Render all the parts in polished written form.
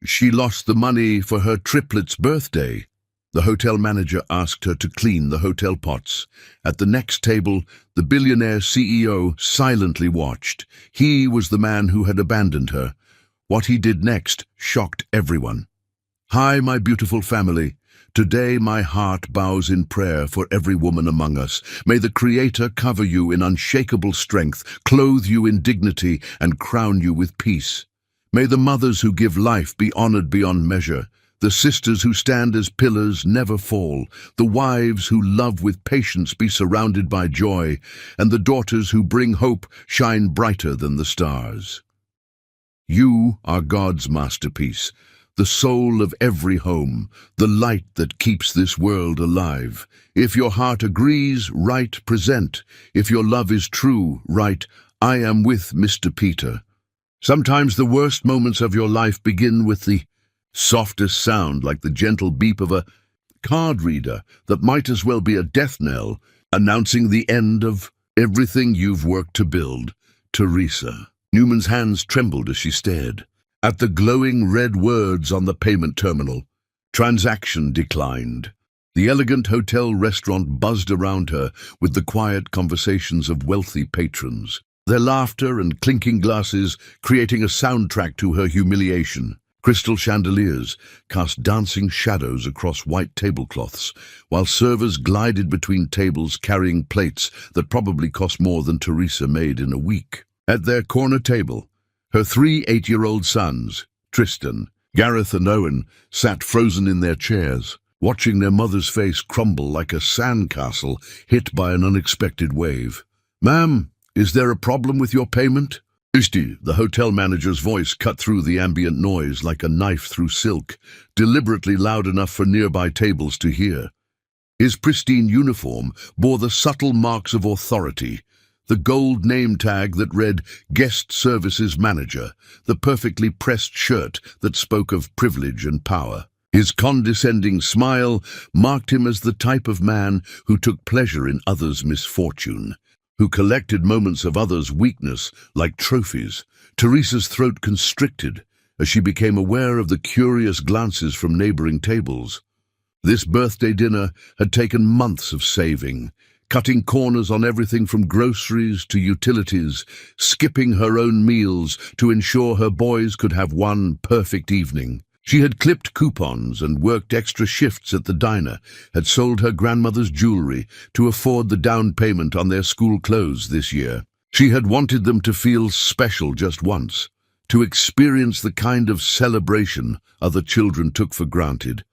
She lost the money for her triplets' birthday. The hotel manager asked her to clean the hotel pots. At the next table, the billionaire CEO silently watched. He was the man who had abandoned her. What he did next shocked everyone. "Hi, my beautiful family. Today my heart bows in prayer for every woman among us. May the Creator cover you in unshakable strength, clothe you in dignity, and crown you with peace. May the mothers who give life be honored beyond measure. The sisters who stand as pillars never fall. The wives who love with patience be surrounded by joy. And the daughters who bring hope shine brighter than the stars. You are God's masterpiece, the soul of every home, the light that keeps this world alive. If your heart agrees, write present. If your love is true, write, I am with Mr. Peter. Sometimes the worst moments of your life begin with the softest sound, like the gentle beep of a card reader that might as well be a death knell, announcing the end of everything you've worked to build. Teresa. Newman's hands trembled as she stared at the glowing red words on the payment terminal. Transaction declined. The elegant hotel restaurant buzzed around her with the quiet conversations of wealthy patrons, their laughter and clinking glasses creating a soundtrack to her humiliation. Crystal chandeliers cast dancing shadows across white tablecloths, while servers glided between tables carrying plates that probably cost more than Teresa made in a week. At their corner table, her 3 8-year-old sons, Tristan, Gareth and Owen, sat frozen in their chairs, watching their mother's face crumble like a sandcastle hit by an unexpected wave. "Ma'am, is there a problem with your payment?" The hotel manager's voice cut through the ambient noise like a knife through silk, deliberately loud enough for nearby tables to hear. His pristine uniform bore the subtle marks of authority, the gold name tag that read Guest Services Manager, the perfectly pressed shirt that spoke of privilege and power. His condescending smile marked him as the type of man who took pleasure in others' misfortune, who collected moments of others' weakness like trophies. Teresa's throat constricted as she became aware of the curious glances from neighboring tables. This birthday dinner had taken months of saving, cutting corners on everything from groceries to utilities, skipping her own meals to ensure her boys could have one perfect evening. She had clipped coupons and worked extra shifts at the diner, had sold her grandmother's jewelry to afford the down payment on their school clothes this year. She had wanted them to feel special just once, to experience the kind of celebration other children took for granted,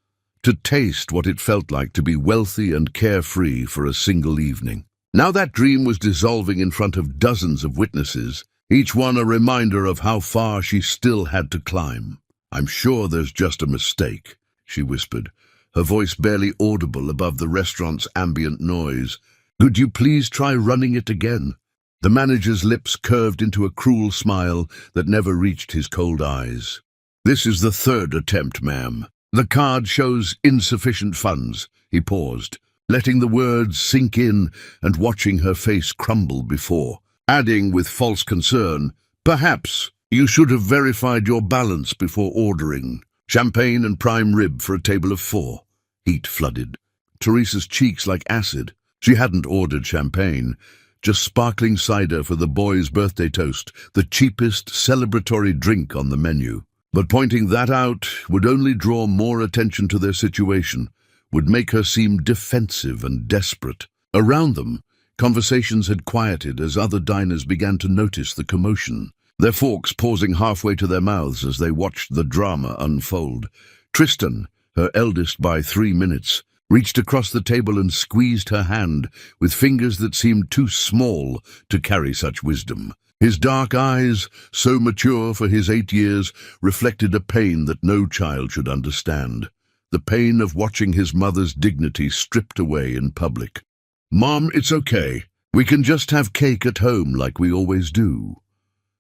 to taste what it felt like to be wealthy and carefree for a single evening. Now that dream was dissolving in front of dozens of witnesses, each one a reminder of how far she still had to climb. "I'm sure there's just a mistake," she whispered, her voice barely audible above the restaurant's ambient noise. "Could you please try running it again?" The manager's lips curved into a cruel smile that never reached his cold eyes. "This is the 3rd attempt, ma'am. The card shows insufficient funds." He paused, letting the words sink in and watching her face crumble before, adding with false concern, "Perhaps you should have verified your balance before ordering. Champagne and prime rib for a table of 4. Heat flooded Teresa's cheeks like acid. She hadn't ordered champagne, just sparkling cider for the boys' birthday toast, the cheapest celebratory drink on the menu. But pointing that out would only draw more attention to their situation, would make her seem defensive and desperate. Around them, conversations had quieted as other diners began to notice the commotion, their forks pausing halfway to their mouths as they watched the drama unfold. Tristan, her eldest by 3 minutes, reached across the table and squeezed her hand with fingers that seemed too small to carry such wisdom. His dark eyes, so mature for his 8 years, reflected a pain that no child should understand, the pain of watching his mother's dignity stripped away in public. "Mom, it's okay. We can just have cake at home like we always do."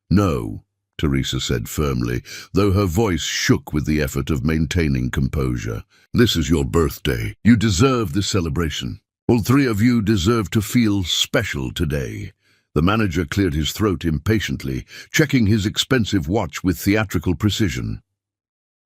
"No," Teresa said firmly, though her voice shook with the effort of maintaining composure. "This is your birthday. You deserve this celebration. All 3 of you deserve to feel special today." The manager cleared his throat impatiently, checking his expensive watch with theatrical precision.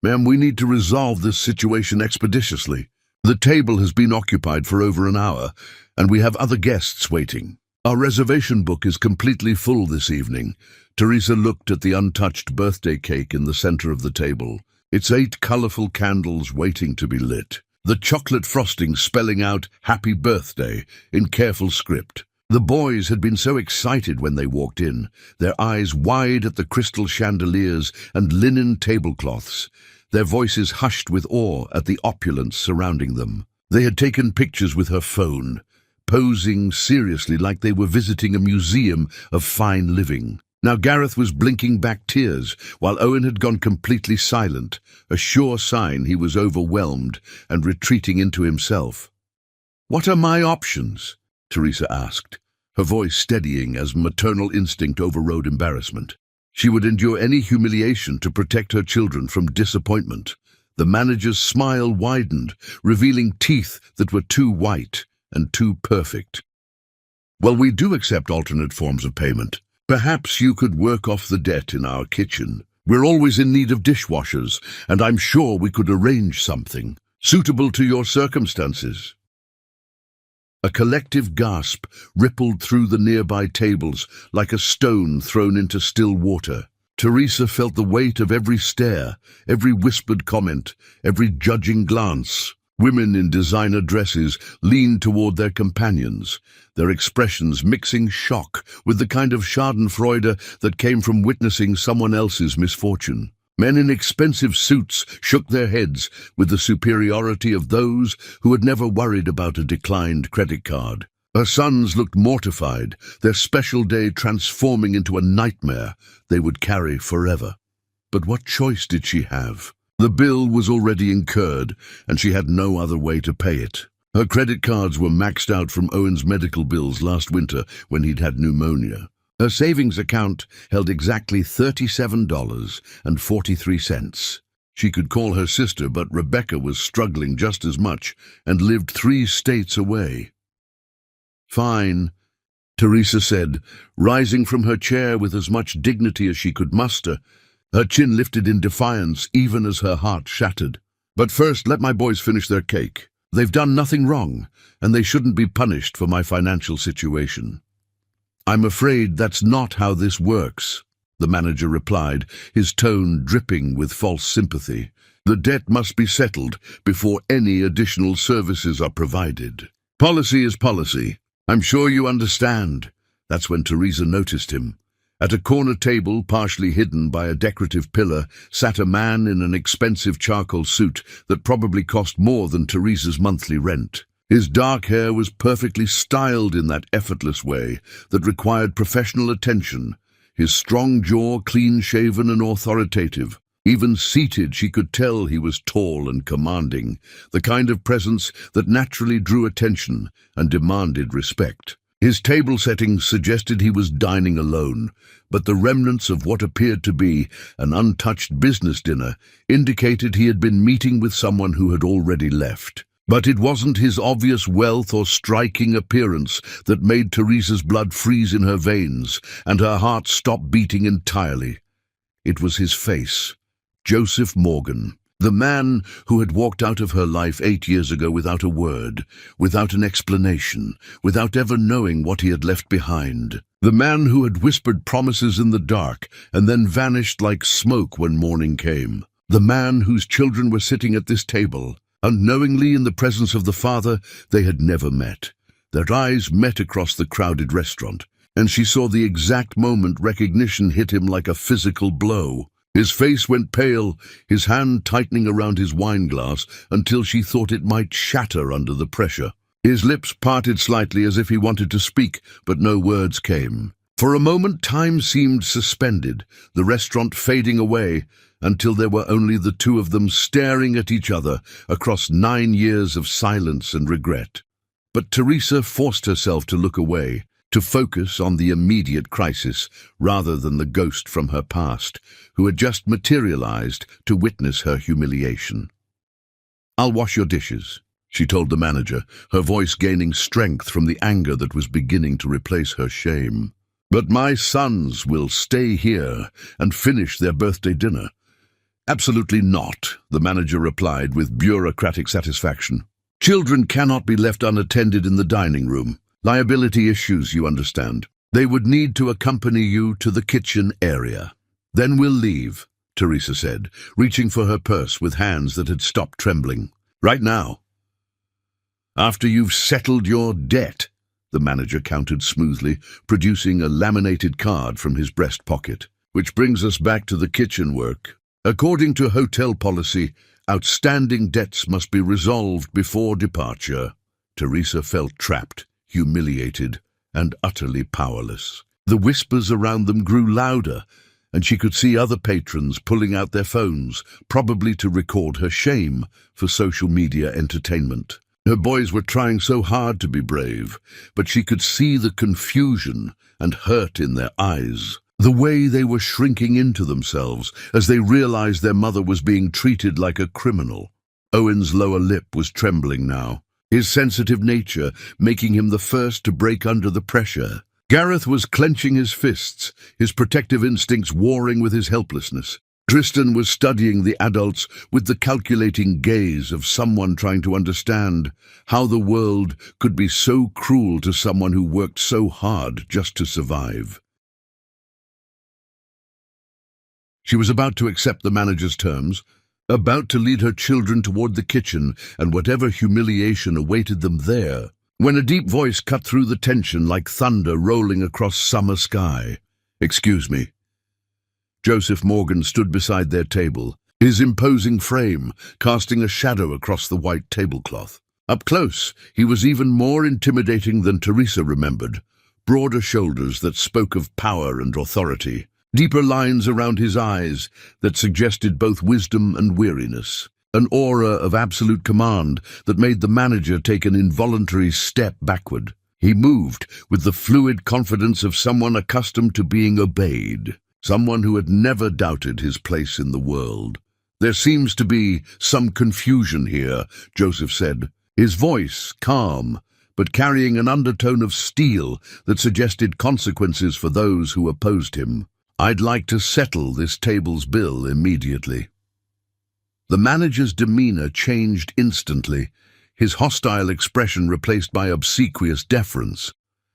Ma'am, we need to resolve this situation expeditiously. The table has been occupied for over an hour, and we have other guests waiting. Our reservation book is completely full this evening. Teresa looked at the untouched birthday cake in the center of the table, its 8 colorful candles waiting to be lit, the chocolate frosting spelling out "Happy Birthday" in careful script. The boys had been so excited when they walked in, their eyes wide at the crystal chandeliers and linen tablecloths, their voices hushed with awe at the opulence surrounding them. They had taken pictures with her phone, posing seriously like they were visiting a museum of fine living. Now Gareth was blinking back tears, while Owen had gone completely silent, a sure sign he was overwhelmed and retreating into himself. "What are my options?" Teresa asked, her voice steadying as maternal instinct overrode embarrassment. She would endure any humiliation to protect her children from disappointment. The manager's smile widened, revealing teeth that were too white and too perfect. "Well, we do accept alternate forms of payment. Perhaps you could work off the debt in our kitchen. We're always in need of dishwashers, and I'm sure we could arrange something suitable to your circumstances." A collective gasp rippled through the nearby tables like a stone thrown into still water. Teresa felt the weight of every stare, every whispered comment, every judging glance. Women in designer dresses leaned toward their companions, their expressions mixing shock with the kind of schadenfreude that came from witnessing someone else's misfortune. Men in expensive suits shook their heads with the superiority of those who had never worried about a declined credit card. Her sons looked mortified, their special day transforming into a nightmare they would carry forever. But what choice did she have? The bill was already incurred, and she had no other way to pay it. Her credit cards were maxed out from Owen's medical bills last winter when he'd had pneumonia. Her savings account held exactly $37.43. She could call her sister, but Rebecca was struggling just as much and lived 3 states away. "Fine," Teresa said, rising from her chair with as much dignity as she could muster, her chin lifted in defiance even as her heart shattered. "But first, let my boys finish their cake. They've done nothing wrong, and they shouldn't be punished for my financial situation." "I'm afraid that's not how this works," the manager replied, his tone dripping with false sympathy. "The debt must be settled before any additional services are provided. Policy is policy. I'm sure you understand." That's when Teresa noticed him. At a corner table, partially hidden by a decorative pillar, sat a man in an expensive charcoal suit that probably cost more than Teresa's monthly rent. His dark hair was perfectly styled in that effortless way that required professional attention, his strong jaw clean-shaven and authoritative. Even seated, she could tell he was tall and commanding, the kind of presence that naturally drew attention and demanded respect. His table settings suggested he was dining alone, but the remnants of what appeared to be an untouched business dinner indicated he had been meeting with someone who had already left. But it wasn't his obvious wealth or striking appearance that made Teresa's blood freeze in her veins and her heart stop beating entirely. It was his face, Joseph Morgan, the man who had walked out of her life 8 years ago without a word, without an explanation, without ever knowing what he had left behind. The man who had whispered promises in the dark and then vanished like smoke when morning came. The man whose children were sitting at this table, unknowingly in the presence of the father they had never met. Their eyes met across the crowded restaurant, and she saw the exact moment recognition hit him like a physical blow. His face went pale, his hand tightening around his wine glass until she thought it might shatter under the pressure. His lips parted slightly as if he wanted to speak, but no words came. For a moment time seemed suspended, the restaurant fading away, until there were only the two of them staring at each other across 9 years of silence and regret. But Teresa forced herself to look away, to focus on the immediate crisis rather than the ghost from her past, who had just materialized to witness her humiliation. "I'll wash your dishes," she told the manager, her voice gaining strength from the anger that was beginning to replace her shame. "But my sons will stay here and finish their birthday dinner. Absolutely not, the manager replied with bureaucratic satisfaction. Children cannot be left unattended in the dining room. Liability issues, you understand. They would need to accompany you to the kitchen area. Then we'll leave, Teresa said, reaching for her purse with hands that had stopped trembling. Right now. After you've settled your debt, the manager countered smoothly, producing a laminated card from his breast pocket. Which brings us back to the kitchen work. According to hotel policy, outstanding debts must be resolved before departure. Teresa felt trapped, humiliated, and utterly powerless. The whispers around them grew louder, and she could see other patrons pulling out their phones, probably to record her shame for social media entertainment. Her boys were trying so hard to be brave, but she could see the confusion and hurt in their eyes. The way they were shrinking into themselves as they realized their mother was being treated like a criminal. Owen's lower lip was trembling now, his sensitive nature making him the first to break under the pressure. Gareth was clenching his fists, his protective instincts warring with his helplessness. Tristan was studying the adults with the calculating gaze of someone trying to understand how the world could be so cruel to someone who worked so hard just to survive. She was about to accept the manager's terms, about to lead her children toward the kitchen and whatever humiliation awaited them there, when a deep voice cut through the tension like thunder rolling across summer sky. "Excuse me." Joseph Morgan stood beside their table, his imposing frame casting a shadow across the white tablecloth. Up close, he was even more intimidating than Teresa remembered, broader shoulders that spoke of power and authority, deeper lines around his eyes that suggested both wisdom and weariness, an aura of absolute command that made the manager take an involuntary step backward. He moved with the fluid confidence of someone accustomed to being obeyed, someone who had never doubted his place in the world. "There seems to be some confusion here," Joseph said, his voice calm, but carrying an undertone of steel that suggested consequences for those who opposed him. "I'd like to settle this table's bill immediately." The manager's demeanor changed instantly, his hostile expression replaced by obsequious deference.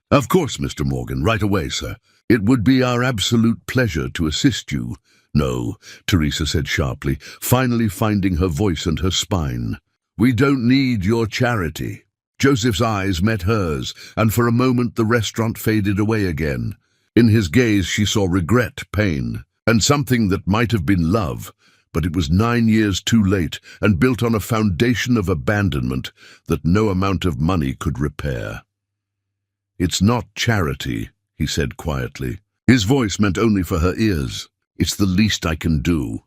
"Of course, Mr. Morgan, right away, sir. It would be our absolute pleasure to assist you." "No," Teresa said sharply, finally finding her voice and her spine. "We don't need your charity." Joseph's eyes met hers, and for a moment the restaurant faded away again. In his gaze she saw regret, pain, and something that might have been love, but it was 9 years too late and built on a foundation of abandonment that no amount of money could repair. "It's not charity," he said quietly. His voice meant only for her ears. "It's the least I can do."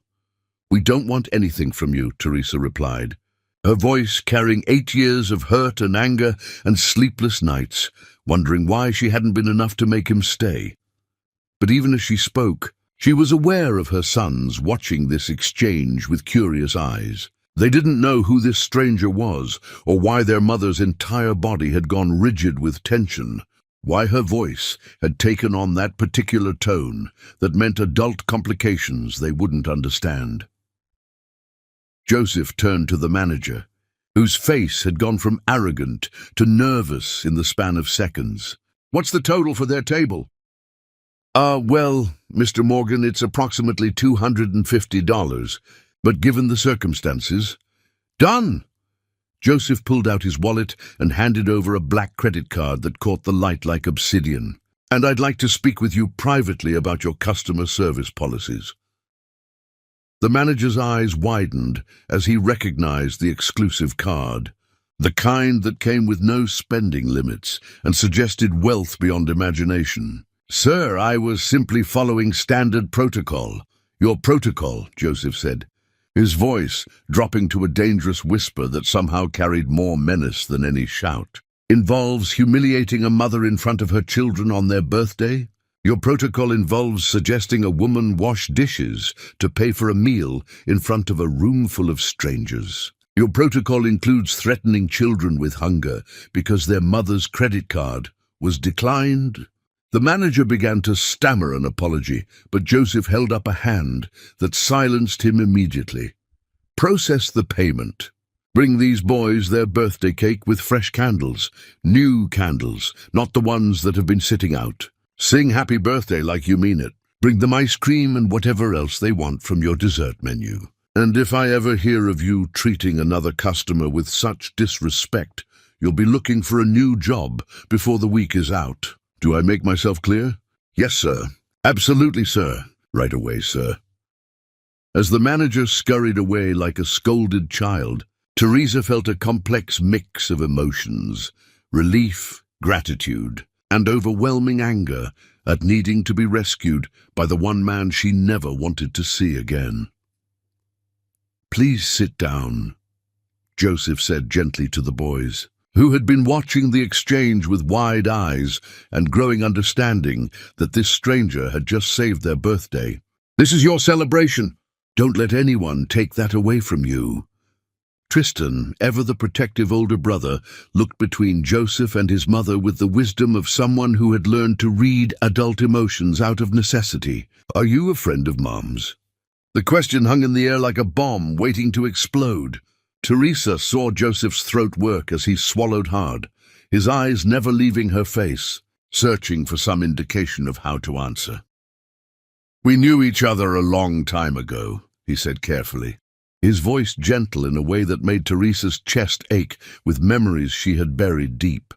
"We don't want anything from you," Teresa replied, her voice carrying 8 years of hurt and anger and sleepless nights, wondering why she hadn't been enough to make him stay. But even as she spoke, she was aware of her sons watching this exchange with curious eyes. They didn't know who this stranger was, or why their mother's entire body had gone rigid with tension, why her voice had taken on that particular tone that meant adult complications they wouldn't understand. Joseph turned to the manager, whose face had gone from arrogant to nervous in the span of seconds. "What's the total for their table?" Well, Mr. Morgan, it's approximately $250, but given the circumstances—" "Done!" Joseph pulled out his wallet and handed over a black credit card that caught the light like obsidian. "And I'd like to speak with you privately about your customer service policies." The manager's eyes widened as he recognized the exclusive card, the kind that came with no spending limits and suggested wealth beyond imagination. "Sir, I was simply following standard protocol." "Your protocol," Joseph said, his voice dropping to a dangerous whisper that somehow carried more menace than any shout, "involves humiliating a mother in front of her children on their birthday? Your protocol involves suggesting a woman wash dishes to pay for a meal in front of a room full of strangers. Your protocol includes threatening children with hunger because their mother's credit card was declined." The manager began to stammer an apology, but Joseph held up a hand that silenced him immediately. "Process the payment. Bring these boys their birthday cake with fresh candles. New candles, not the ones that have been sitting out. Sing happy birthday like you mean it. Bring them ice cream and whatever else they want from your dessert menu. And if I ever hear of you treating another customer with such disrespect, you'll be looking for a new job before the week is out. Do I make myself clear?" "Yes, sir." "Absolutely, sir." "Right away, sir." As the manager scurried away like a scolded child, Teresa felt a complex mix of emotions: relief, gratitude, and overwhelming anger at needing to be rescued by the one man she never wanted to see again. "Please sit down," Joseph said gently to the boys, who had been watching the exchange with wide eyes and growing understanding that this stranger had just saved their birthday. "This is your celebration. Don't let anyone take that away from you." Tristan, ever the protective older brother, looked between Joseph and his mother with the wisdom of someone who had learned to read adult emotions out of necessity. "Are you a friend of Mom's?" The question hung in the air like a bomb waiting to explode. Teresa saw Joseph's throat work as he swallowed hard, his eyes never leaving her face, searching for some indication of how to answer. "We knew each other a long time ago," he said carefully, his voice gentle in a way that made Teresa's chest ache with memories she had buried deep.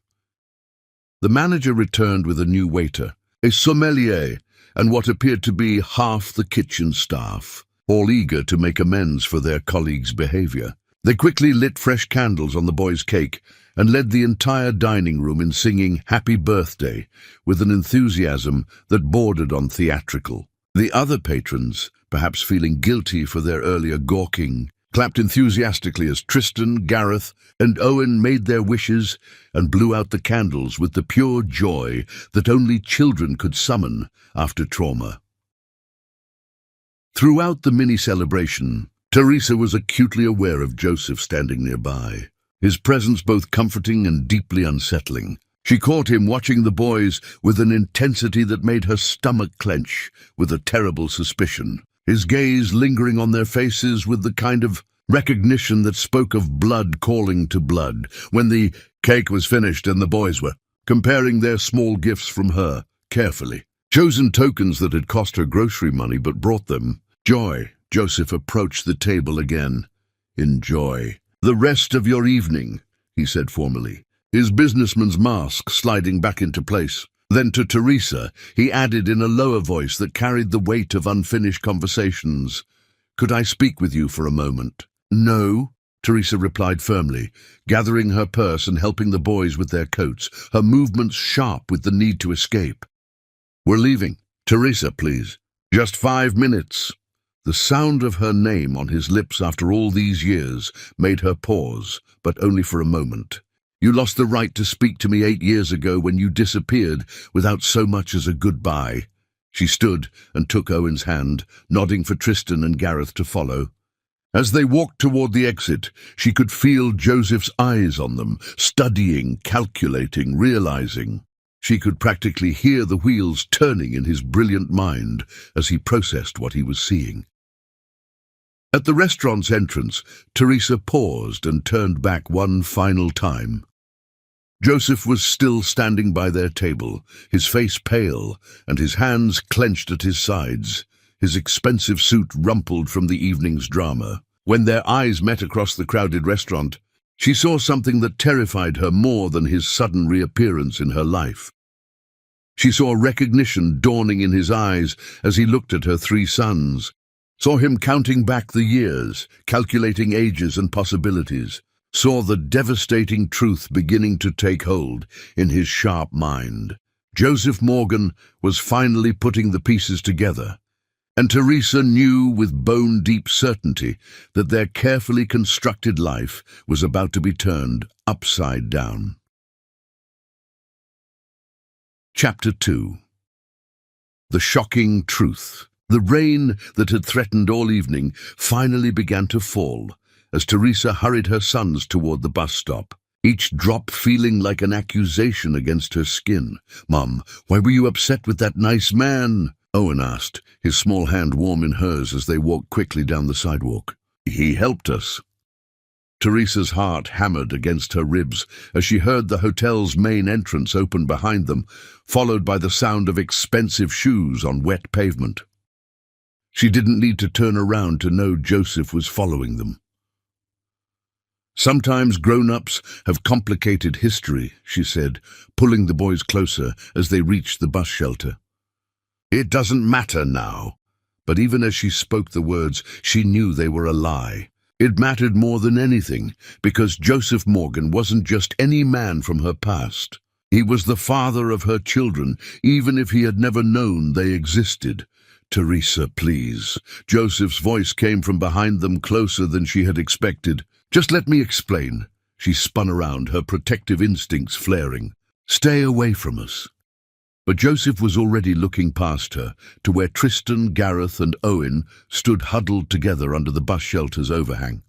The manager returned with a new waiter, a sommelier, and what appeared to be half the kitchen staff, all eager to make amends for their colleagues' behavior. They quickly lit fresh candles on the boys' cake and led the entire dining room in singing "Happy Birthday" with an enthusiasm that bordered on theatrical. The other patrons, perhaps feeling guilty for their earlier gawking, clapped enthusiastically as Tristan, Gareth, and Owen made their wishes and blew out the candles with the pure joy that only children could summon after trauma. Throughout the mini-celebration, Teresa was acutely aware of Joseph standing nearby, his presence both comforting and deeply unsettling. She caught him watching the boys with an intensity that made her stomach clench with a terrible suspicion, his gaze lingering on their faces with the kind of recognition that spoke of blood calling to blood. When the cake was finished and the boys were comparing their small gifts from her, carefully, chosen tokens that had cost her grocery money but brought them joy, Joseph approached the table again. "Enjoy the rest of your evening," he said formally, his businessman's mask sliding back into place. Then to Teresa, he added in a lower voice that carried the weight of unfinished conversations, "Could I speak with you for a moment?" "No," Teresa replied firmly, gathering her purse and helping the boys with their coats, her movements sharp with the need to escape. "We're leaving. Teresa, please. Just 5 minutes." The sound of her name on his lips after all these years made her pause, but only for a moment. "You lost the right to speak to me 8 years ago when you disappeared without so much as a goodbye." She stood and took Owen's hand, nodding for Tristan and Gareth to follow. As they walked toward the exit, she could feel Joseph's eyes on them, studying, calculating, realizing. She could practically hear the wheels turning in his brilliant mind as he processed what he was seeing. At the restaurant's entrance, Teresa paused and turned back one final time. Joseph was still standing by their table, his face pale and his hands clenched at his sides, his expensive suit rumpled from the evening's drama. When their eyes met across the crowded restaurant, she saw something that terrified her more than his sudden reappearance in her life. She saw recognition dawning in his eyes as he looked at her 3 sons, saw him counting back the years, calculating ages and possibilities, saw the devastating truth beginning to take hold in his sharp mind. Joseph Morgan was finally putting the pieces together, and Teresa knew with bone-deep certainty that their carefully constructed life was about to be turned upside down. Chapter 2. The shocking truth. The rain that had threatened all evening finally began to fall as Teresa hurried her sons toward the bus stop. each drop feeling like an accusation against her skin. "Mum, why were you upset with that nice man?" Owen asked, his small hand warm in hers as they walked quickly down the sidewalk. "He helped us." Teresa's heart hammered against her ribs as she heard the hotel's main entrance open behind them, followed by the sound of expensive shoes on wet pavement. She didn't need to turn around to know Joseph was following them. "Sometimes grown-ups have complicated history," she said, pulling the boys closer as they reached the bus shelter. "It doesn't matter now." But even as she spoke the words, she knew they were a lie. It mattered more than anything, because Joseph Morgan wasn't just any man from her past. He was the father of her children, even if he had never known they existed. "Teresa, please." Joseph's voice came from behind them, closer than she had expected. "Just let me explain." She spun around, her protective instincts flaring. "Stay away from us." But Joseph was already looking past her, to where Tristan, Gareth and Owen stood huddled together under the bus shelter's overhang.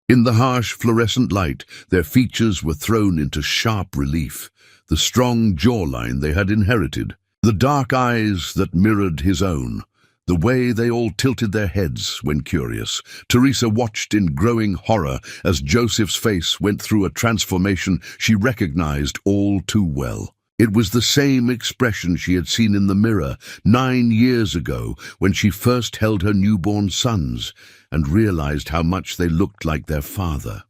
In the harsh fluorescent light, their features were thrown into sharp relief, the strong jawline they had inherited, the dark eyes that mirrored his own, the way they all tilted their heads when curious. Teresa watched in growing horror as Joseph's face went through a transformation she recognized all too well. It was the same expression she had seen in the mirror 9 years ago when she first held her newborn sons and realized how much they looked like their father.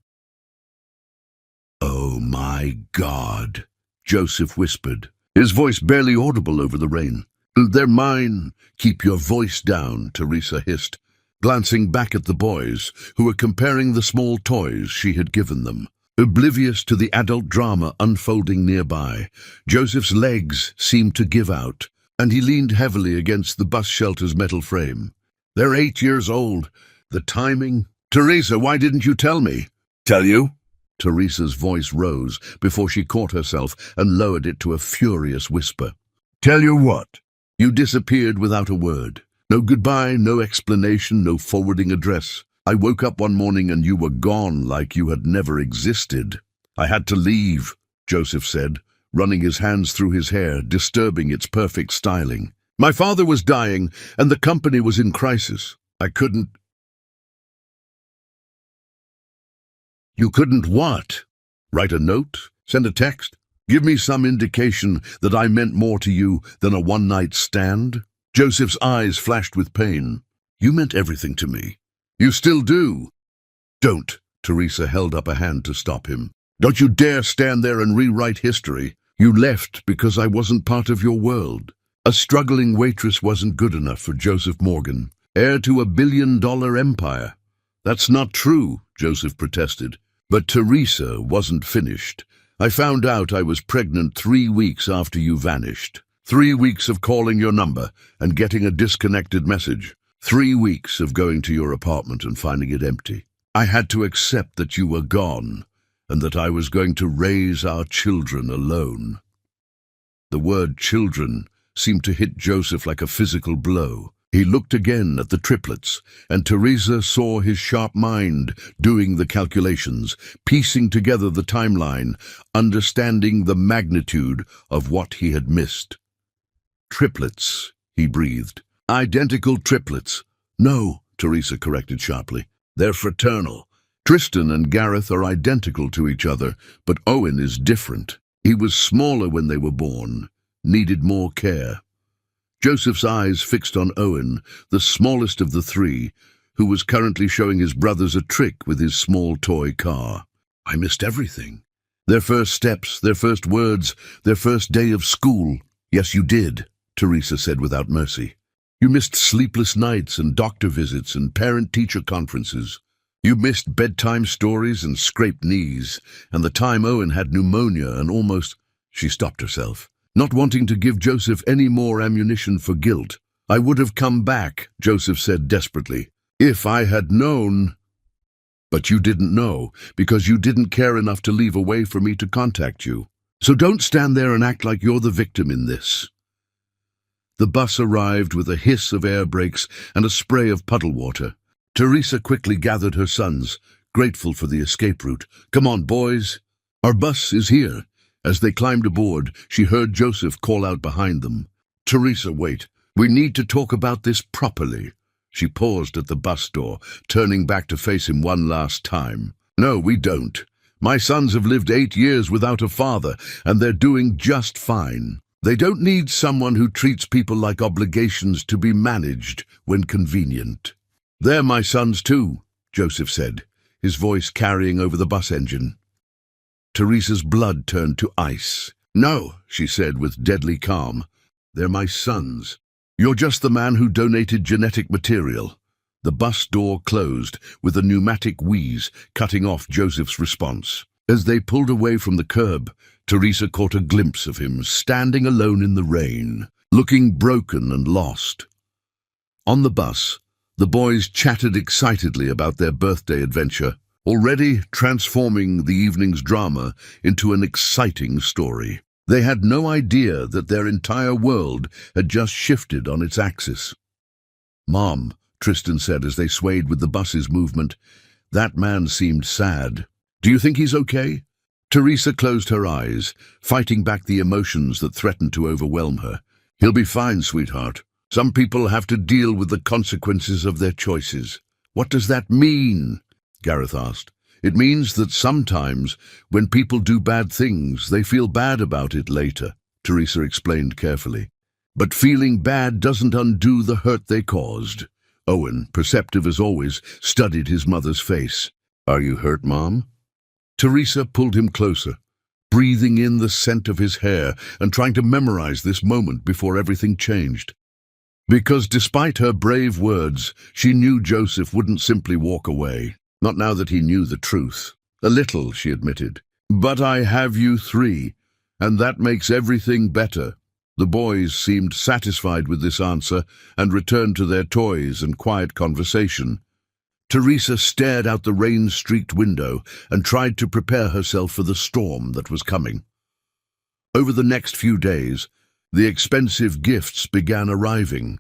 "Oh my God," Joseph whispered, his voice barely audible over the rain. "They're mine." "Keep your voice down," Teresa hissed, glancing back at the boys, who were comparing the small toys she had given them. Oblivious to the adult drama unfolding nearby, Joseph's legs seemed to give out, and he leaned heavily against the bus shelter's metal frame. "They're 8 years old. The timing—" "Teresa, why didn't you tell me?" "Tell you?" Teresa's voice rose before she caught herself and lowered it to a furious whisper. "Tell you what?" "You disappeared without a word. No goodbye, no explanation, no forwarding address. I woke up one morning and you were gone like you had never existed." "I had to leave," Joseph said, running his hands through his hair, disturbing its perfect styling. "My father was dying and the company was in crisis. I couldn't—" "You couldn't what? Write a note? Send a text? Give me some indication that I meant more to you than a one-night stand?" Joseph's eyes flashed with pain. "You meant everything to me. You still do." "Don't." Teresa held up a hand to stop him. "Don't you dare stand there and rewrite history. You left because I wasn't part of your world." A struggling waitress wasn't good enough for Joseph Morgan, heir to a billion-dollar empire. "That's not true," Joseph protested. "But Teresa wasn't finished. I found out I was pregnant 3 weeks after you vanished. 3 weeks of calling your number and getting a disconnected message. 3 weeks of going to your apartment and finding it empty. I had to accept that you were gone and that I was going to raise our children alone." The word children seemed to hit Joseph like a physical blow. He looked again at the triplets, and Teresa saw his sharp mind doing the calculations, piecing together the timeline, understanding the magnitude of what he had missed. "Triplets," he breathed. "Identical triplets." "No," Teresa corrected sharply. "They're fraternal. Tristan and Gareth are identical to each other, but Owen is different. He was smaller when they were born, needed more care." Joseph's eyes fixed on Owen, the smallest of the three, who was currently showing his brothers a trick with his small toy car. "I missed everything. Their first steps, their first words, their first day of school." "Yes, you did," Teresa said without mercy. "You missed sleepless nights and doctor visits and parent-teacher conferences. You missed bedtime stories and scraped knees, and the time Owen had pneumonia and almost—" She stopped herself, not wanting to give Joseph any more ammunition for guilt. "I would have come back," Joseph said desperately, "if I had known." "But you didn't know, because you didn't care enough to leave a way for me to contact you. So don't stand there and act like you're the victim in this." The bus arrived with a hiss of air brakes and a spray of puddle water. Teresa quickly gathered her sons, grateful for the escape route. "Come on, boys." Our bus is here." As they climbed aboard, she heard Joseph call out behind them. "Teresa, wait. We need to talk about this properly." She paused at the bus door, turning back to face him one last time. "No, we don't. My sons have lived 8 years without a father, and they're doing just fine. They don't need someone who treats people like obligations to be managed when convenient." "They're my sons too," Joseph said, his voice carrying over the bus engine. Teresa's blood turned to ice. "No," she said with deadly calm. "They're my sons. You're just the man who donated genetic material." The bus door closed, with a pneumatic wheeze cutting off Joseph's response. As they pulled away from the curb, Teresa caught a glimpse of him standing alone in the rain, looking broken and lost. On the bus, the boys chatted excitedly about their birthday adventure, already transforming the evening's drama into an exciting story. They had no idea that their entire world had just shifted on its axis. "Mom," Tristan said as they swayed with the bus's movement, "that man seemed sad. Do you think he's okay?" Teresa closed her eyes, fighting back the emotions that threatened to overwhelm her. "He'll be fine, sweetheart. Some people have to deal with the consequences of their choices." "What does that mean?" Gareth asked. "It means that sometimes, when people do bad things, they feel bad about it later," Teresa explained carefully. "But feeling bad doesn't undo the hurt they caused." Owen, perceptive as always, studied his mother's face. "Are you hurt, Mom?" Teresa pulled him closer, breathing in the scent of his hair and trying to memorize this moment before everything changed. Because despite her brave words, she knew Joseph wouldn't simply walk away. Not now that he knew the truth. "A little," she admitted. "But I have you 3, and that makes everything better." The boys seemed satisfied with this answer and returned to their toys and quiet conversation. Teresa stared out the rain-streaked window and tried to prepare herself for the storm that was coming. Over the next few days, the expensive gifts began arriving.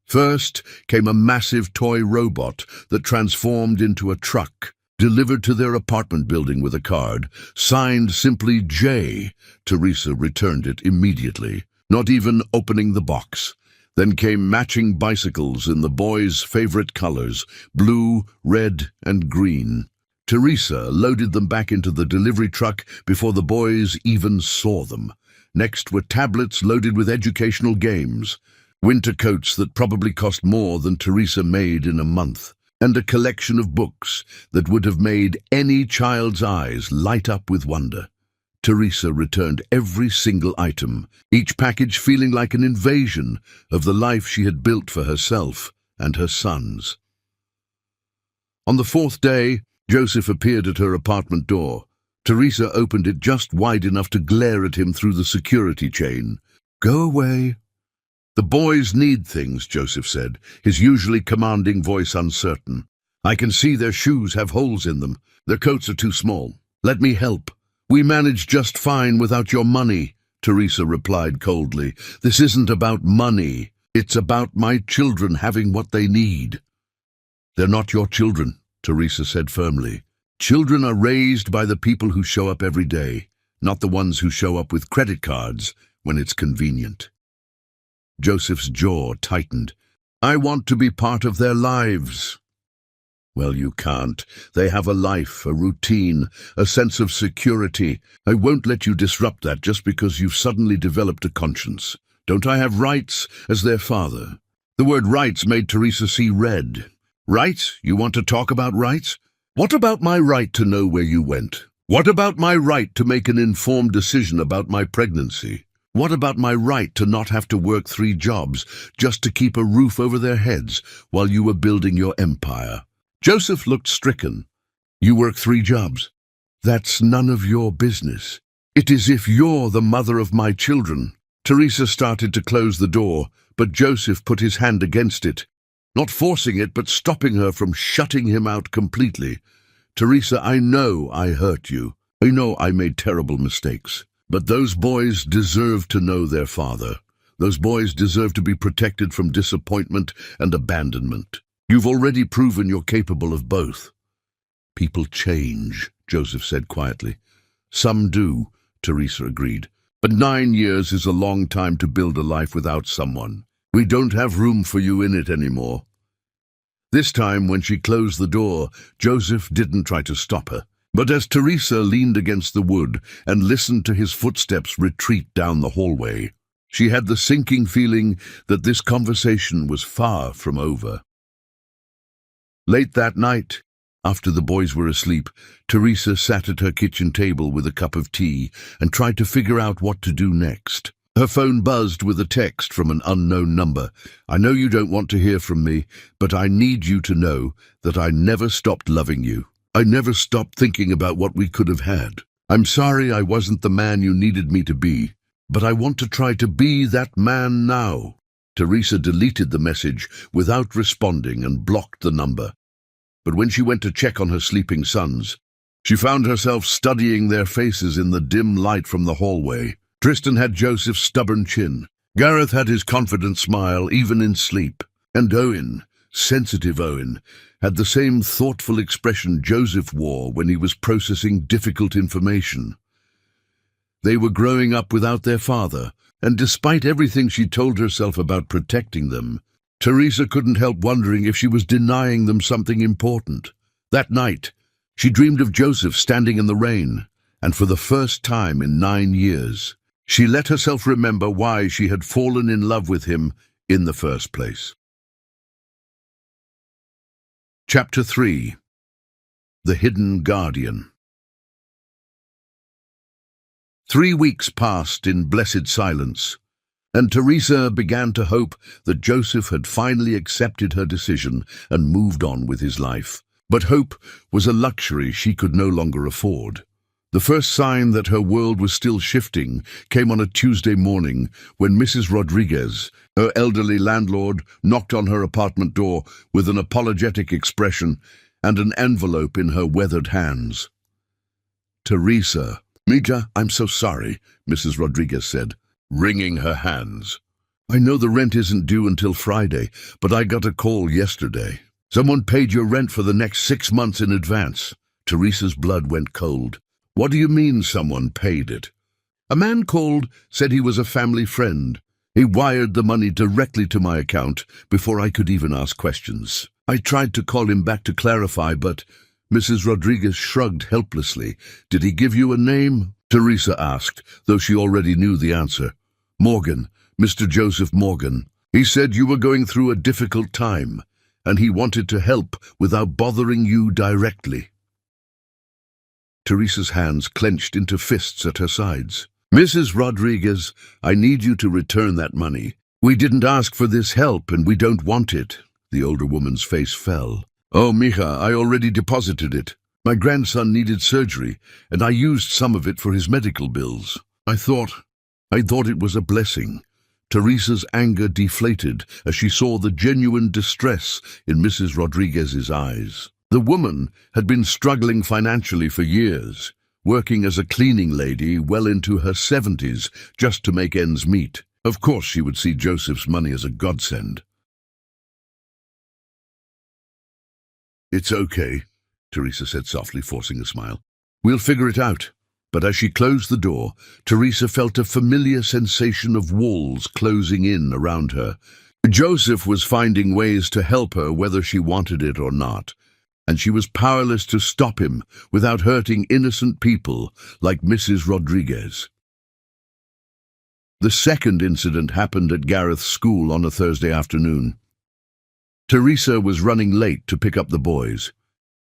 First came a massive toy robot that transformed into a truck, delivered to their apartment building with a card, signed simply J. Teresa returned it immediately, not even opening the box. Then came matching bicycles in the boys' favorite colors, blue, red, and green. Teresa loaded them back into the delivery truck before the boys even saw them. Next were tablets loaded with educational games, winter coats that probably cost more than Teresa made in a month, and a collection of books that would have made any child's eyes light up with wonder. Teresa returned every single item, each package feeling like an invasion of the life she had built for herself and her sons. On the 4th day, Joseph appeared at her apartment door. Teresa opened it just wide enough to glare at him through the security chain. "Go away." "The boys need things," Joseph said, his usually commanding voice uncertain. "I can see their shoes have holes in them. Their coats are too small. Let me help." "We manage just fine without your money," Teresa replied coldly. "This isn't about money. It's about my children having what they need." "They're not your children," Teresa said firmly. "Children are raised by the people who show up every day, not the ones who show up with credit cards when it's convenient." Joseph's jaw tightened. "I want to be part of their lives." "Well, you can't. They have a life, a routine, a sense of security. I won't let you disrupt that just because you've suddenly developed a conscience. Don't I have rights as their father?" The word rights made Teresa see red. "Rights? You want to talk about rights? What about my right to know where you went? What about my right to make an informed decision about my pregnancy? What about my right to not have to work 3 jobs just to keep a roof over their heads while you were building your empire?" Joseph looked stricken. "You work 3 jobs? That's none of your business. It is if you're the mother of my children." Teresa started to close the door, but Joseph put his hand against it, not forcing it, but stopping her from shutting him out completely. "Teresa, I know I hurt you. I know I made terrible mistakes. But those boys deserve to know their father. Those boys deserve to be protected from disappointment and abandonment. You've already proven you're capable of both." "People change," Joseph said quietly. Some do, Teresa agreed. But 9 years is a long time to build a life without someone. We don't have room for you in it anymore. This time, when she closed the door, Joseph didn't try to stop her. But as Teresa leaned against the wood and listened to his footsteps retreat down the hallway, she had the sinking feeling that this conversation was far from over. Late that night, after the boys were asleep, Teresa sat at her kitchen table with a cup of tea and tried to figure out what to do next. Her phone buzzed with a text from an unknown number. "I know you don't want to hear from me, but I need you to know that I never stopped loving you. I never stopped thinking about what we could have had. I'm sorry I wasn't the man you needed me to be, but I want to try to be that man now." Teresa deleted the message without responding and blocked the number. But when she went to check on her sleeping sons, she found herself studying their faces in the dim light from the hallway. Tristan had Joseph's stubborn chin. Gareth had his confident smile, even in sleep. And Owen, sensitive Owen, had the same thoughtful expression Joseph wore when he was processing difficult information. They were growing up without their father, and despite everything she told herself about protecting them, Teresa couldn't help wondering if she was denying them something important. That night, she dreamed of Joseph standing in the rain, and for the first time in 9 years, she let herself remember why she had fallen in love with him in the first place. Chapter 3. The Hidden Guardian. 3 weeks passed in blessed silence, and Teresa began to hope that Joseph had finally accepted her decision and moved on with his life. But hope was a luxury she could no longer afford. The first sign that her world was still shifting came on a Tuesday morning when Mrs. Rodriguez, her elderly landlord, knocked on her apartment door with an apologetic expression and an envelope in her weathered hands. "Teresa." "Mija, I'm so sorry," Mrs. Rodriguez said, wringing her hands. "I know the rent isn't due until Friday, but I got a call yesterday. Someone paid your rent for the next 6 months in advance." Teresa's blood went cold. "What do you mean someone paid it?" "A man called, said he was a family friend. He wired the money directly to my account before I could even ask questions. I tried to call him back to clarify, but..." Mrs. Rodriguez shrugged helplessly. "Did he give you a name?" Teresa asked, though she already knew the answer. "Morgan, Mr. Joseph Morgan. He said you were going through a difficult time, and he wanted to help without bothering you directly." Teresa's hands clenched into fists at her sides. "Mrs. Rodriguez, I need you to return that money. We didn't ask for this help, and we don't want it." The older woman's face fell. "Oh, mija, I already deposited it. My grandson needed surgery, and I used some of it for his medical bills. I thought it was a blessing." Teresa's anger deflated as she saw the genuine distress in Mrs. Rodriguez's eyes. The woman had been struggling financially for years, working as a cleaning lady well into her 70s just to make ends meet. Of course she would see Joseph's money as a godsend. "It's okay," Teresa said softly, forcing a smile. "We'll figure it out." But as she closed the door, Teresa felt a familiar sensation of walls closing in around her. Joseph was finding ways to help her whether she wanted it or not, and she was powerless to stop him without hurting innocent people like Mrs. Rodriguez. The second incident happened at Gareth's school on a Thursday afternoon. Teresa was running late to pick up the boys,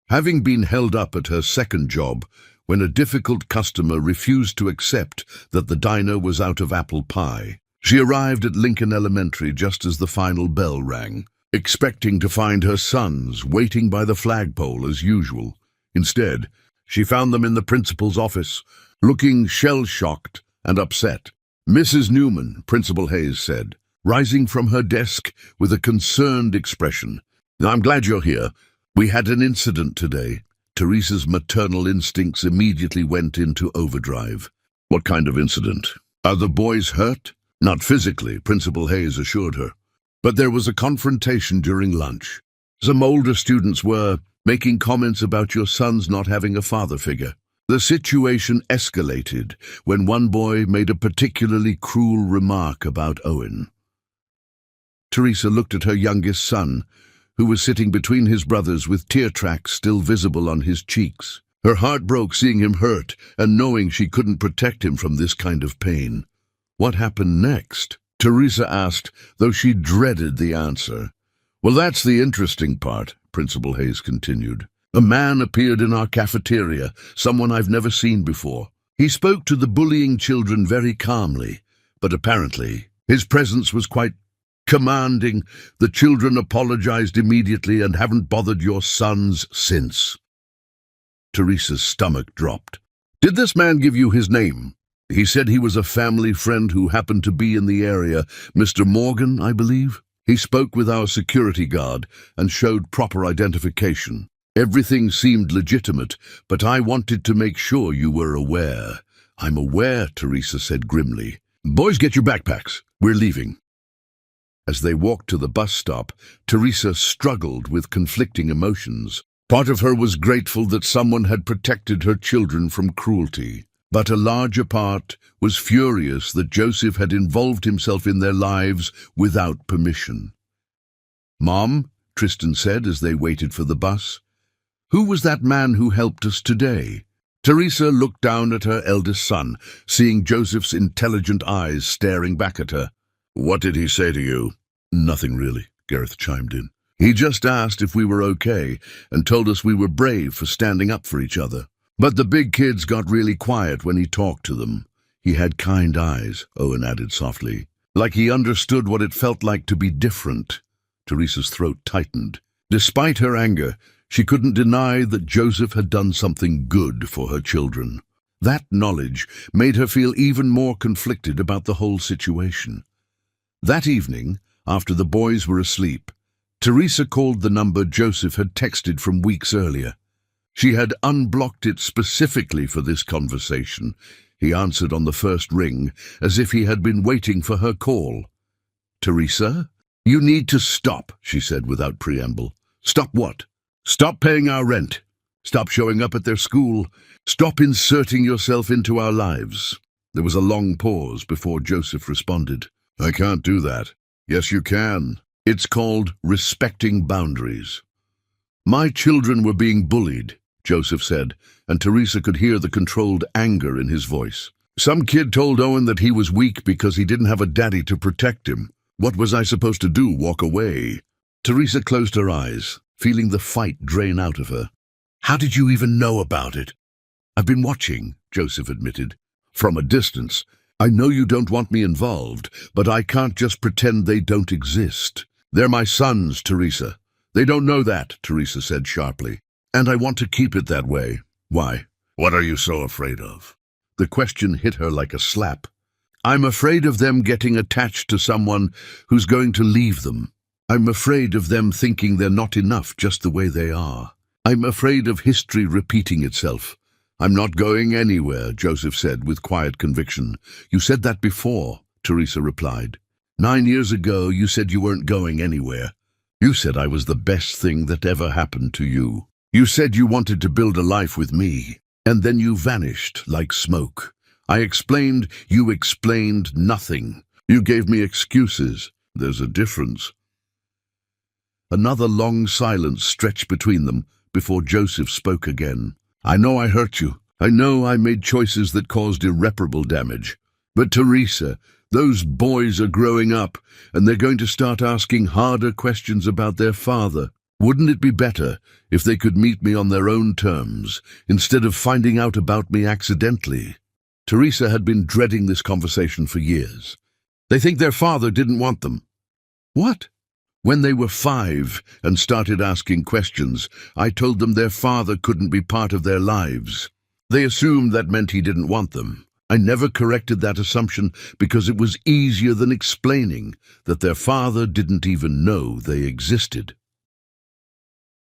having been held up at her second job when a difficult customer refused to accept that the diner was out of apple pie. She arrived at Lincoln Elementary just as the final bell rang, expecting to find her sons waiting by the flagpole as usual. Instead, she found them in the principal's office, looking shell-shocked and upset. "Mrs. Newman," Principal Hayes said, rising from her desk with a concerned expression. "I'm glad you're here. We had an incident today." Teresa's maternal instincts immediately went into overdrive. "What kind of incident? Are the boys hurt?" "Not physically," Principal Hayes assured her. "But there was a confrontation during lunch. Some older students were making comments about your sons not having a father figure. The situation escalated when one boy made a particularly cruel remark about Owen. Teresa looked at her youngest son, who was sitting between his brothers with tear tracks still visible on his cheeks. Her heart broke seeing him hurt and knowing she couldn't protect him from this kind of pain. What happened next? Teresa asked, though she dreaded the answer. Well, that's the interesting part, Principal Hayes continued. A man appeared in our cafeteria, someone I've never seen before. He spoke to the bullying children very calmly, but apparently his presence was quite commanding. The children apologized immediately and haven't bothered your sons since. Teresa's stomach dropped. Did this man give you his name? He said he was a family friend who happened to be in the area, Mr. Morgan, I believe. He spoke with our security guard and showed proper identification. Everything seemed legitimate, but I wanted to make sure you were aware. I'm aware, Teresa said grimly. Boys, get your backpacks. We're leaving. As they walked to the bus stop, Teresa struggled with conflicting emotions. Part of her was grateful that someone had protected her children from cruelty, but a larger part was furious that Joseph had involved himself in their lives without permission. Mom, Tristan said as they waited for the bus, who was that man who helped us today? Teresa looked down at her eldest son, seeing Joseph's intelligent eyes staring back at her. What did he say to you? Nothing really, Gareth chimed in. He just asked if we were okay and told us we were brave for standing up for each other. But the big kids got really quiet when he talked to them. He had kind eyes, Owen added softly, like he understood what it felt like to be different. Teresa's throat tightened. Despite her anger, she couldn't deny that Joseph had done something good for her children. That knowledge made her feel even more conflicted about the whole situation. That evening, after the boys were asleep, Teresa called the number Joseph had texted from weeks earlier. She had unblocked it specifically for this conversation. He answered on the first ring, as if he had been waiting for her call. Teresa? You need to stop, she said without preamble. Stop what? Stop paying our rent. Stop showing up at their school. Stop inserting yourself into our lives. There was a long pause before Joseph responded. I can't do that. Yes, you can. It's called respecting boundaries. My children were being bullied, Joseph said, and Teresa could hear the controlled anger in his voice. Some kid told Owen that he was weak because he didn't have a daddy to protect him. What was I supposed to do, walk away? Teresa closed her eyes, feeling the fight drain out of her. How did you even know about it? I've been watching, Joseph admitted. From a distance. I know you don't want me involved, but I can't just pretend they don't exist. They're my sons, Teresa. They don't know that, Teresa said sharply. And I want to keep it that way. Why? What are you so afraid of? The question hit her like a slap. I'm afraid of them getting attached to someone who's going to leave them. I'm afraid of them thinking they're not enough just the way they are. I'm afraid of history repeating itself. I'm not going anywhere, Joseph said with quiet conviction. You said that before, Teresa replied. 9 years ago, you said you weren't going anywhere. You said I was the best thing that ever happened to you. You said you wanted to build a life with me, and then you vanished like smoke. I explained, you explained nothing. You gave me excuses. There's a difference. Another long silence stretched between them before Joseph spoke again. I know I hurt you. I know I made choices that caused irreparable damage. But Teresa, those boys are growing up, and they're going to start asking harder questions about their father. Wouldn't it be better if they could meet me on their own terms, instead of finding out about me accidentally? Teresa had been dreading this conversation for years. They think their father didn't want them. What? When they were 5 and started asking questions, I told them their father couldn't be part of their lives. They assumed that meant he didn't want them. I never corrected that assumption because it was easier than explaining that their father didn't even know they existed.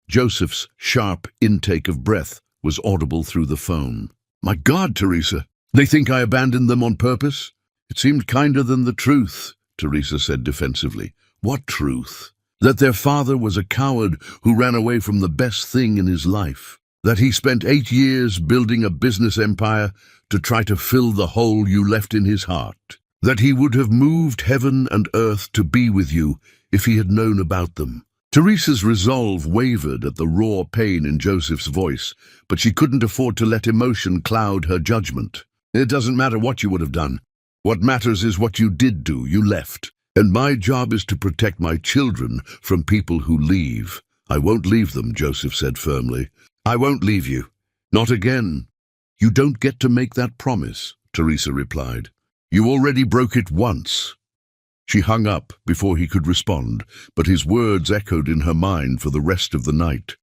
Joseph's sharp intake of breath was audible through the phone. My God, Teresa, they think I abandoned them on purpose? It seemed kinder than the truth, Teresa said defensively. What truth? That their father was a coward who ran away from the best thing in his life. That he spent 8 years building a business empire to try to fill the hole you left in his heart. That he would have moved heaven and earth to be with you if he had known about them. Teresa's resolve wavered at the raw pain in Joseph's voice, but she couldn't afford to let emotion cloud her judgment. It doesn't matter what you would have done. What matters is what you did do. You left. And my job is to protect my children from people who leave. I won't leave them, Joseph said firmly. I won't leave you. Not again. You don't get to make that promise, Teresa replied. You already broke it once. She hung up before he could respond, but his words echoed in her mind for the rest of the night.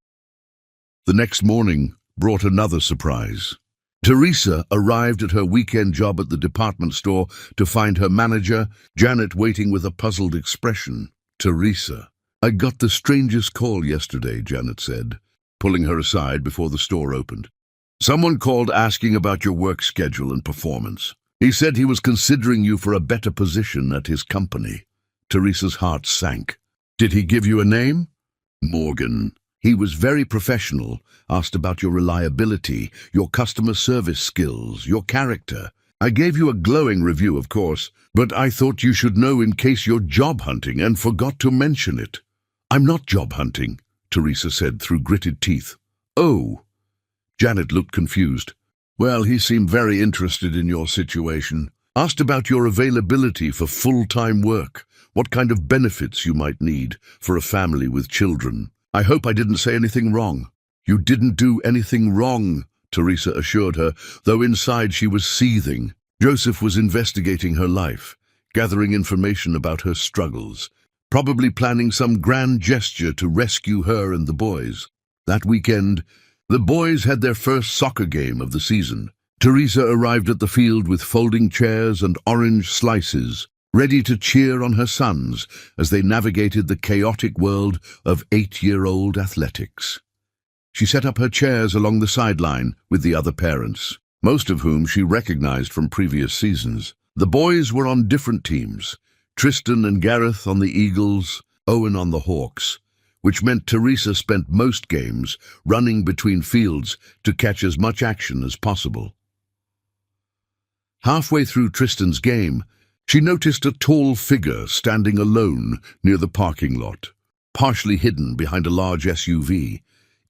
The next morning brought another surprise. Teresa arrived at her weekend job at the department store to find her manager, Janet, waiting with a puzzled expression. Teresa, I got the strangest call yesterday, Janet said, pulling her aside before the store opened. Someone called asking about your work schedule and performance. He said he was considering you for a better position at his company. Teresa's heart sank. Did he give you a name? Morgan. He was very professional, asked about your reliability, your customer service skills, your character. I gave you a glowing review, of course, but I thought you should know in case you're job hunting and forgot to mention it. I'm not job hunting, Teresa said through gritted teeth. Oh. Janet looked confused. Well, he seemed very interested in your situation. Asked about your availability for full-time work, what kind of benefits you might need for a family with children. I hope I didn't say anything wrong. You didn't do anything wrong, Teresa assured her, though inside she was seething. Joseph was investigating her life, gathering information about her struggles, probably planning some grand gesture to rescue her and the boys. That weekend, the boys had their first soccer game of the season. Teresa arrived at the field with folding chairs and orange slices, ready to cheer on her sons as they navigated the chaotic world of 8-year-old athletics. She set up her chairs along the sideline with the other parents, most of whom she recognized from previous seasons. The boys were on different teams, Tristan and Gareth on the Eagles, Owen on the Hawks, which meant Teresa spent most games running between fields to catch as much action as possible. Halfway through Tristan's game, she noticed a tall figure standing alone near the parking lot, partially hidden behind a large SUV.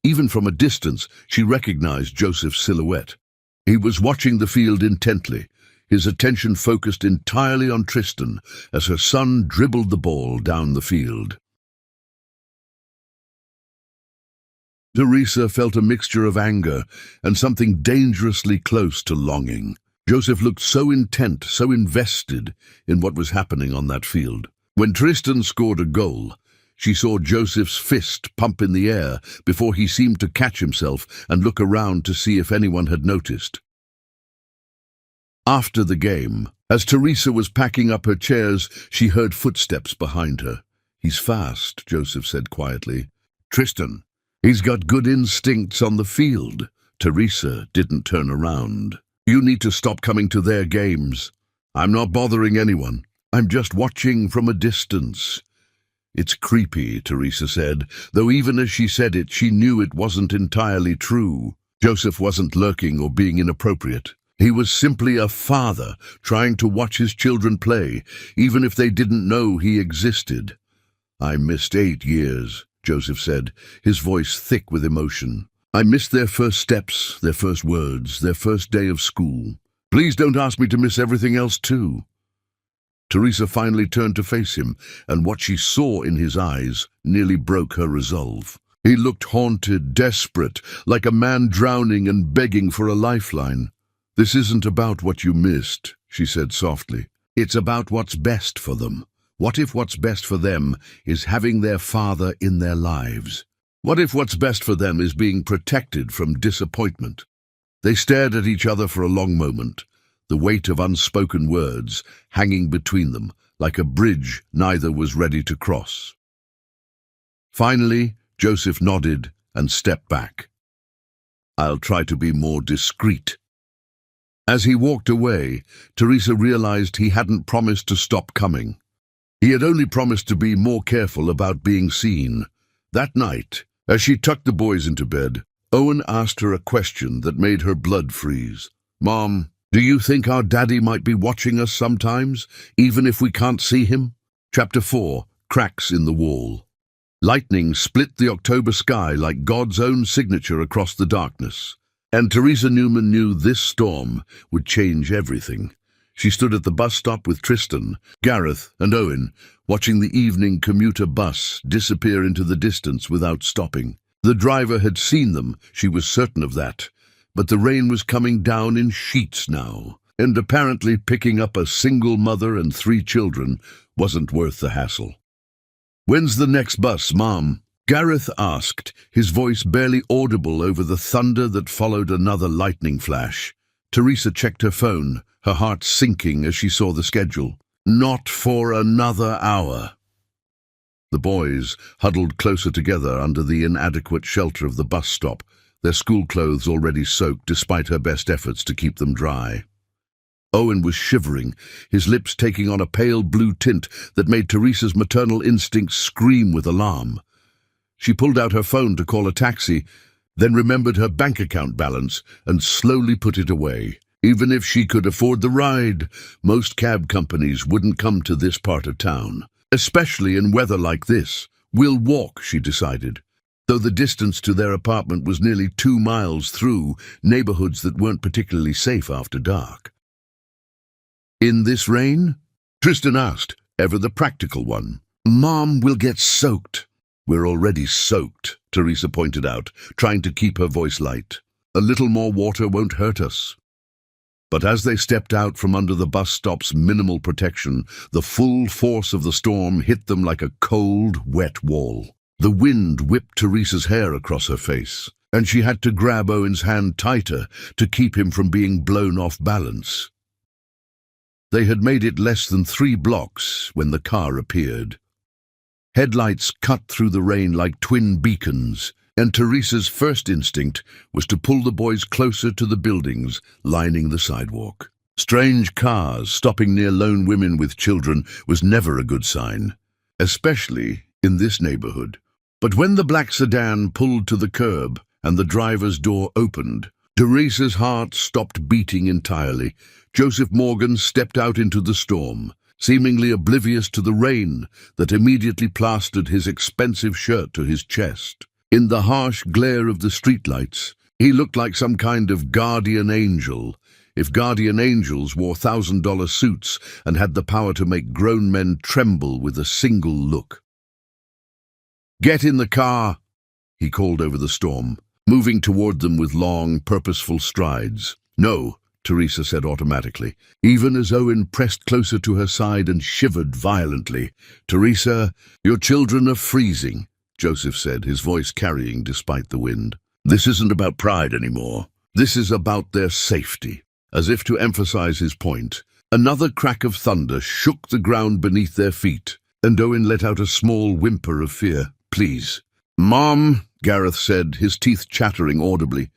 Even from a distance, she recognized Joseph's silhouette. He was watching the field intently, his attention focused entirely on Tristan as her son dribbled the ball down the field. Teresa felt a mixture of anger and something dangerously close to longing. Joseph looked so intent, so invested in what was happening on that field. When Tristan scored a goal, she saw Joseph's fist pump in the air before he seemed to catch himself and look around to see if anyone had noticed. After the game, as Teresa was packing up her chairs, she heard footsteps behind her. He's fast, Joseph said quietly. Tristan, he's got good instincts on the field. Teresa didn't turn around. You need to stop coming to their games. I'm not bothering anyone. I'm just watching from a distance. It's creepy, Teresa said, though even as she said it, she knew it wasn't entirely true. Joseph wasn't lurking or being inappropriate. He was simply a father trying to watch his children play, even if they didn't know he existed. I missed 8 years, Joseph said, his voice thick with emotion. I missed their first steps, their first words, their first day of school. Please don't ask me to miss everything else too. Teresa finally turned to face him, and what she saw in his eyes nearly broke her resolve. He looked haunted, desperate, like a man drowning and begging for a lifeline. This isn't about what you missed, she said softly. It's about what's best for them. What if what's best for them is having their father in their lives? What if what's best for them is being protected from disappointment? They stared at each other for a long moment, the weight of unspoken words hanging between them like a bridge neither was ready to cross. Finally, Joseph nodded and stepped back. I'll try to be more discreet. As he walked away, Teresa realized he hadn't promised to stop coming. He had only promised to be more careful about being seen. That night, as she tucked the boys into bed, Owen asked her a question that made her blood freeze. "Mom, do you think our daddy might be watching us sometimes, even if we can't see him?" Chapter 4. Cracks in the Wall. Lightning split the October sky like God's own signature across the darkness. And Teresa Newman knew this storm would change everything. She stood at the bus stop with Tristan, Gareth, and Owen, watching the evening commuter bus disappear into the distance without stopping. The driver had seen them, she was certain of that, but the rain was coming down in sheets now, and apparently picking up a single mother and 3 children wasn't worth the hassle. "When's the next bus, Mom?" Gareth asked, his voice barely audible over the thunder that followed another lightning flash. Teresa checked her phone, her heart sinking as she saw the schedule. Not for another hour. The boys huddled closer together under the inadequate shelter of the bus stop, their school clothes already soaked despite her best efforts to keep them dry. Owen was shivering, his lips taking on a pale blue tint that made Teresa's maternal instincts scream with alarm. She pulled out her phone to call a taxi, then remembered her bank account balance and slowly put it away. Even if she could afford the ride, most cab companies wouldn't come to this part of town, especially in weather like this. "We'll walk," she decided, though the distance to their apartment was nearly 2 miles through neighborhoods that weren't particularly safe after dark. "In this rain?" Tristan asked, ever the practical one. "Mom will get soaked." "We're already soaked," Teresa pointed out, trying to keep her voice light. "A little more water won't hurt us." But as they stepped out from under the bus stop's minimal protection, the full force of the storm hit them like a cold, wet wall. The wind whipped Teresa's hair across her face, and she had to grab Owen's hand tighter to keep him from being blown off balance. They had made it less than 3 blocks when the car appeared. Headlights cut through the rain like twin beacons, and Teresa's first instinct was to pull the boys closer to the buildings lining the sidewalk. Strange cars stopping near lone women with children was never a good sign, especially in this neighborhood. But when the black sedan pulled to the curb and the driver's door opened, Teresa's heart stopped beating entirely. Joseph Morgan stepped out into the storm, seemingly oblivious to the rain that immediately plastered his expensive shirt to his chest. In the harsh glare of the streetlights, he looked like some kind of guardian angel, if guardian angels wore $1,000 suits and had the power to make grown men tremble with a single look. "Get in the car," he called over the storm, moving toward them with long, purposeful strides. "No," Teresa said automatically, even as Owen pressed closer to her side and shivered violently. "Teresa, your children are freezing," Joseph said, his voice carrying despite the wind. "This isn't about pride anymore. This is about their safety." As if to emphasize his point, another crack of thunder shook the ground beneath their feet, and Owen let out a small whimper of fear. "Please." "Mom," Gareth said, his teeth chattering audibly.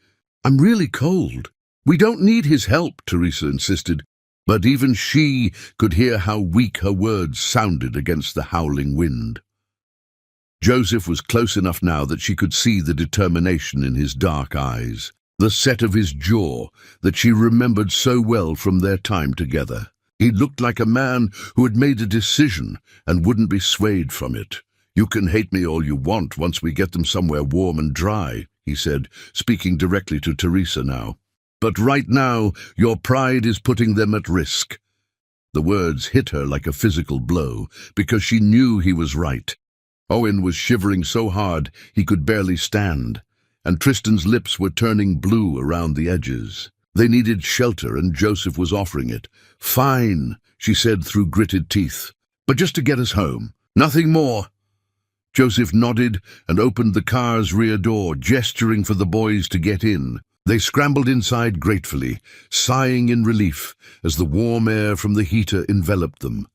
"I'm really cold." "We don't need his help," Teresa insisted, but even she could hear how weak her words sounded against the howling wind. Joseph was close enough now that she could see the determination in his dark eyes, the set of his jaw that she remembered so well from their time together. He looked like a man who had made a decision and wouldn't be swayed from it. "You can hate me all you want once we get them somewhere warm and dry," he said, speaking directly to Teresa now. "But right now, your pride is putting them at risk." The words hit her like a physical blow, because she knew he was right. Owen was shivering so hard he could barely stand, and Tristan's lips were turning blue around the edges. They needed shelter, and Joseph was offering it. "Fine," she said through gritted teeth, "but just to get us home. Nothing more." Joseph nodded and opened the car's rear door, gesturing for the boys to get in. They scrambled inside gratefully, sighing in relief as the warm air from the heater enveloped them.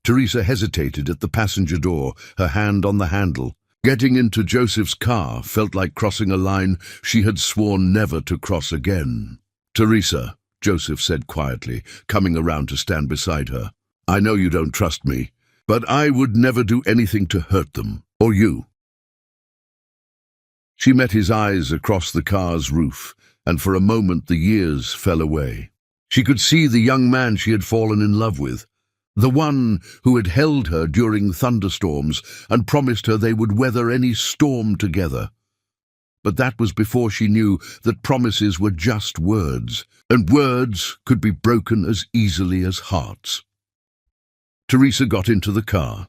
Teresa hesitated at the passenger door, her hand on the handle. Getting into Joseph's car felt like crossing a line she had sworn never to cross again. "Teresa," Joseph said quietly, coming around to stand beside her, "I know you don't trust me, but I would never do anything to hurt them, or you." She met his eyes across the car's roof, and for a moment the years fell away. She could see the young man she had fallen in love with, the one who had held her during thunderstorms and promised her they would weather any storm together. But that was before she knew that promises were just words, and words could be broken as easily as hearts. Teresa got into the car.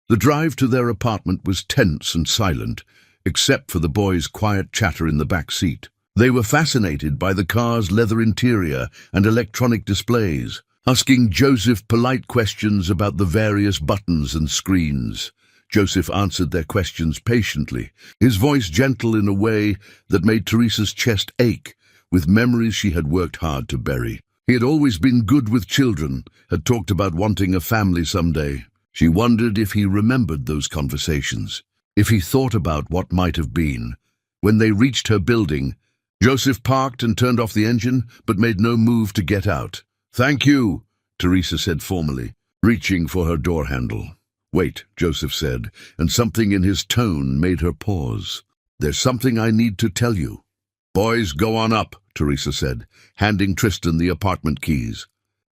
The drive to their apartment was tense and silent, except for the boys' quiet chatter in the back seat. They were fascinated by the car's leather interior and electronic displays, asking Joseph polite questions about the various buttons and screens. Joseph answered their questions patiently, his voice gentle in a way that made Teresa's chest ache with memories she had worked hard to bury. He had always been good with children, had talked about wanting a family someday. She wondered if he remembered those conversations, if he thought about what might have been. When they reached her building, Joseph parked and turned off the engine, but made no move to get out. "Thank you," Teresa said formally, reaching for her door handle. "Wait," Joseph said, and something in his tone made her pause. "There's something I need to tell you." "Boys, go on up," Teresa said, handing Tristan the apartment keys.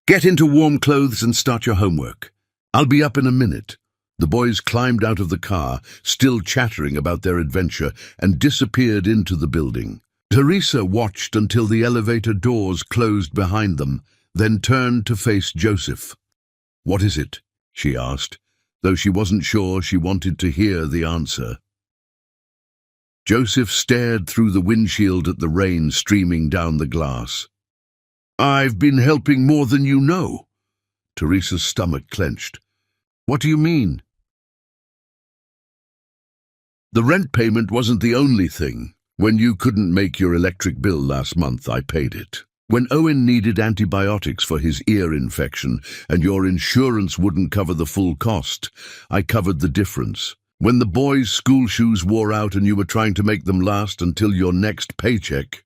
"Get into warm clothes and start your homework. I'll be up in a minute." The boys climbed out of the car, still chattering about their adventure, and disappeared into the building. Teresa watched until the elevator doors closed behind them, then turned to face Joseph. "What is it?" she asked, though she wasn't sure she wanted to hear the answer. Joseph stared through the windshield at the rain streaming down the glass. "I've been helping more than you know." Teresa's stomach clenched. "What do you mean?" "The rent payment wasn't the only thing. When you couldn't make your electric bill last month, I paid it. When Owen needed antibiotics for his ear infection and your insurance wouldn't cover the full cost, I covered the difference. When the boys' school shoes wore out and you were trying to make them last until your next paycheck."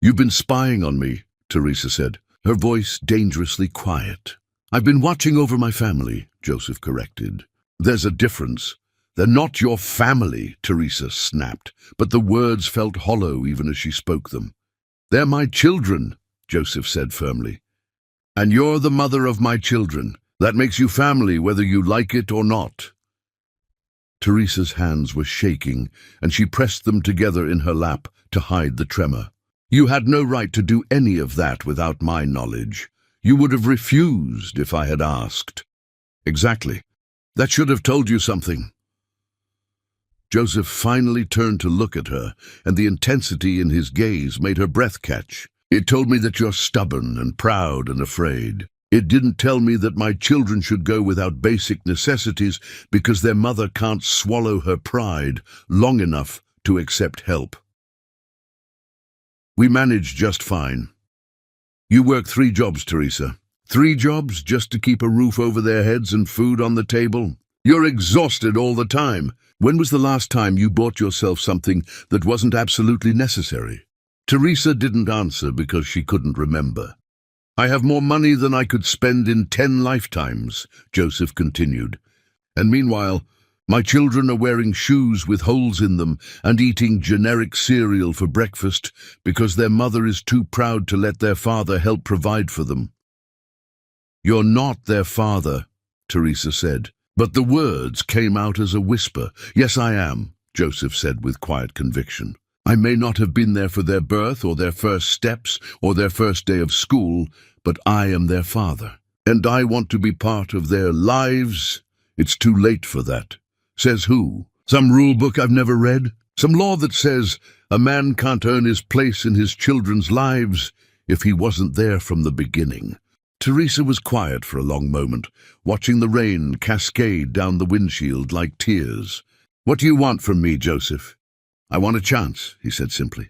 "You've been spying on me," Teresa said, her voice dangerously quiet. "I've been watching over my family," Joseph corrected. "There's a difference. They're not your family," Teresa snapped, but the words felt hollow even as she spoke them. "They're my children," Joseph said firmly. "And you're the mother of my children. That makes you family whether you like it or not." Teresa's hands were shaking, and she pressed them together in her lap to hide the tremor. "You had no right to do any of that without my knowledge. You would have refused if I had asked." "Exactly. That should have told you something." Joseph finally turned to look at her, and the intensity in his gaze made her breath catch. "It told me that you're stubborn and proud and afraid. It didn't tell me that my children should go without basic necessities because their mother can't swallow her pride long enough to accept help. We manage just fine. You work 3 jobs, Teresa. 3 jobs just to keep a roof over their heads and food on the table? You're exhausted all the time. When was the last time you bought yourself something that wasn't absolutely necessary?" Teresa didn't answer because she couldn't remember. "I have more money than I could spend in 10 lifetimes, Joseph continued. "And meanwhile, my children are wearing shoes with holes in them and eating generic cereal for breakfast because their mother is too proud to let their father help provide for them." "You're not their father," Teresa said. But the words came out as a whisper. "Yes, I am," Joseph said with quiet conviction. "I may not have been there for their birth or their first steps or their first day of school, but I am their father. And I want to be part of their lives. It's too late for that." "Says who? Some rule book I've never read? Some law that says a man can't earn his place in his children's lives if he wasn't there from the beginning?" Teresa was quiet for a long moment, watching the rain cascade down the windshield like tears. "What do you want from me, Joseph?" "I want a chance," he said simply.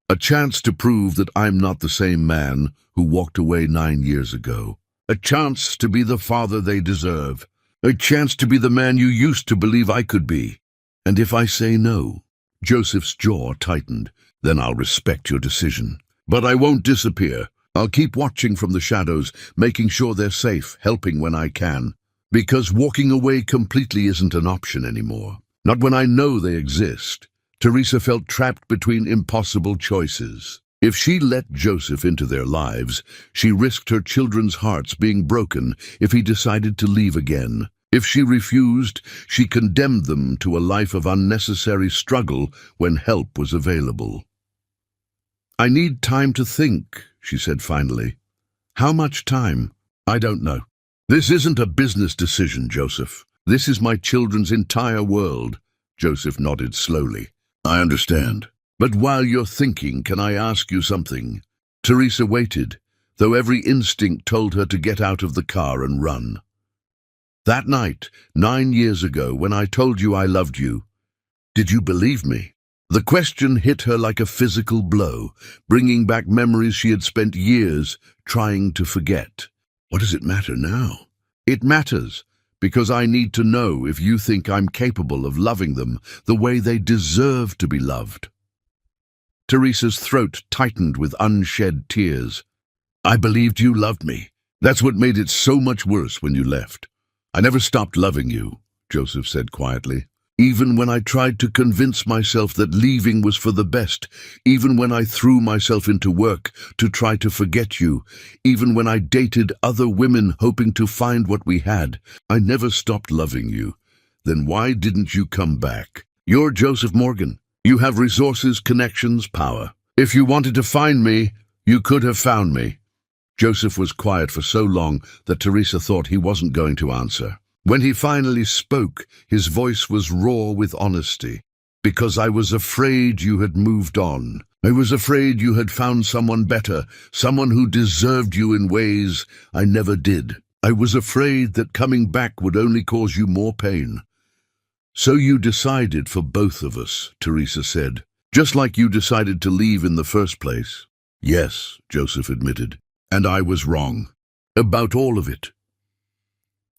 "A chance to prove that I'm not the same man who walked away 9 years ago. A chance to be the father they deserve. A chance to be the man you used to believe I could be. And if I say no," Joseph's jaw tightened, "then I'll respect your decision. But I won't disappear. I'll keep watching from the shadows, making sure they're safe, helping when I can. Because walking away completely isn't an option anymore. Not when I know they exist." Teresa felt trapped between impossible choices. If she let Joseph into their lives, she risked her children's hearts being broken if he decided to leave again. If she refused, she condemned them to a life of unnecessary struggle when help was available. "I need time to think," she said finally. "How much time?" "I don't know. This isn't a business decision, Joseph. This is my children's entire world." Joseph nodded slowly. "I understand. But while you're thinking, can I ask you something?" Teresa waited, though every instinct told her to get out of the car and run. "That night, 9 years ago, when I told you I loved you, did you believe me?" The question hit her like a physical blow, bringing back memories she had spent years trying to forget. "What does it matter now?" "It matters, because I need to know if you think I'm capable of loving them the way they deserve to be loved." Teresa's throat tightened with unshed tears. "I believed you loved me. That's what made it so much worse when you left." "I never stopped loving you," Joseph said quietly. "Even when I tried to convince myself that leaving was for the best, even when I threw myself into work to try to forget you, even when I dated other women hoping to find what we had, I never stopped loving you. Then why didn't you come back? You're Joseph Morgan. You have resources, connections, power. If you wanted to find me, you could have found me." Joseph was quiet for so long that Teresa thought he wasn't going to answer. When he finally spoke, his voice was raw with honesty. "Because I was afraid you had moved on. I was afraid you had found someone better, someone who deserved you in ways I never did. I was afraid that coming back would only cause you more pain." "So you decided for both of us," Teresa said, "just like you decided to leave in the first place." "Yes," Joseph admitted, "and I was wrong. About all of it."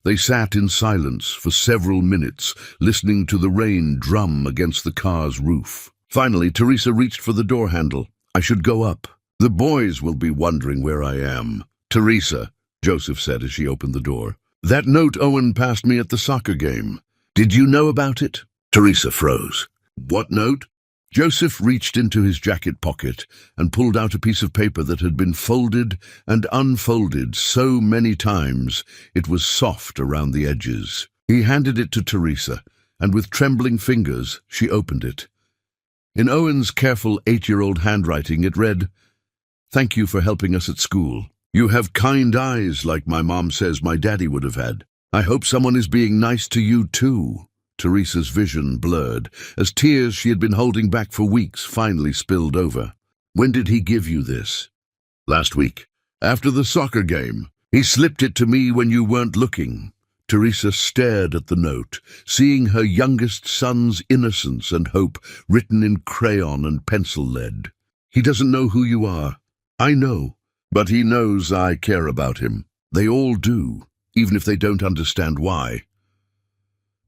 They sat in silence for several minutes, listening to the rain drum against the car's roof. Finally, Teresa reached for the door handle. "I should go up. The boys will be wondering where I am." "Teresa," Joseph said as she opened the door, "that note Owen passed me at the soccer game. Did you know about it?" Teresa froze. "What note?" Joseph reached into his jacket pocket and pulled out a piece of paper that had been folded and unfolded so many times it was soft around the edges. He handed it to Teresa, and with trembling fingers she opened it. In Owen's careful 8-year-old handwriting it read, "Thank you for helping us at school. You have kind eyes like my mom says my daddy would have had. I hope someone is being nice to you too." Teresa's vision blurred as tears she had been holding back for weeks finally spilled over. "When did he give you this?" "Last week, after the soccer game. He slipped it to me when you weren't looking." Teresa stared at the note, seeing her youngest son's innocence and hope written in crayon and pencil lead. "He doesn't know who you are." "I know, but he knows I care about him. They all do, even if they don't understand why."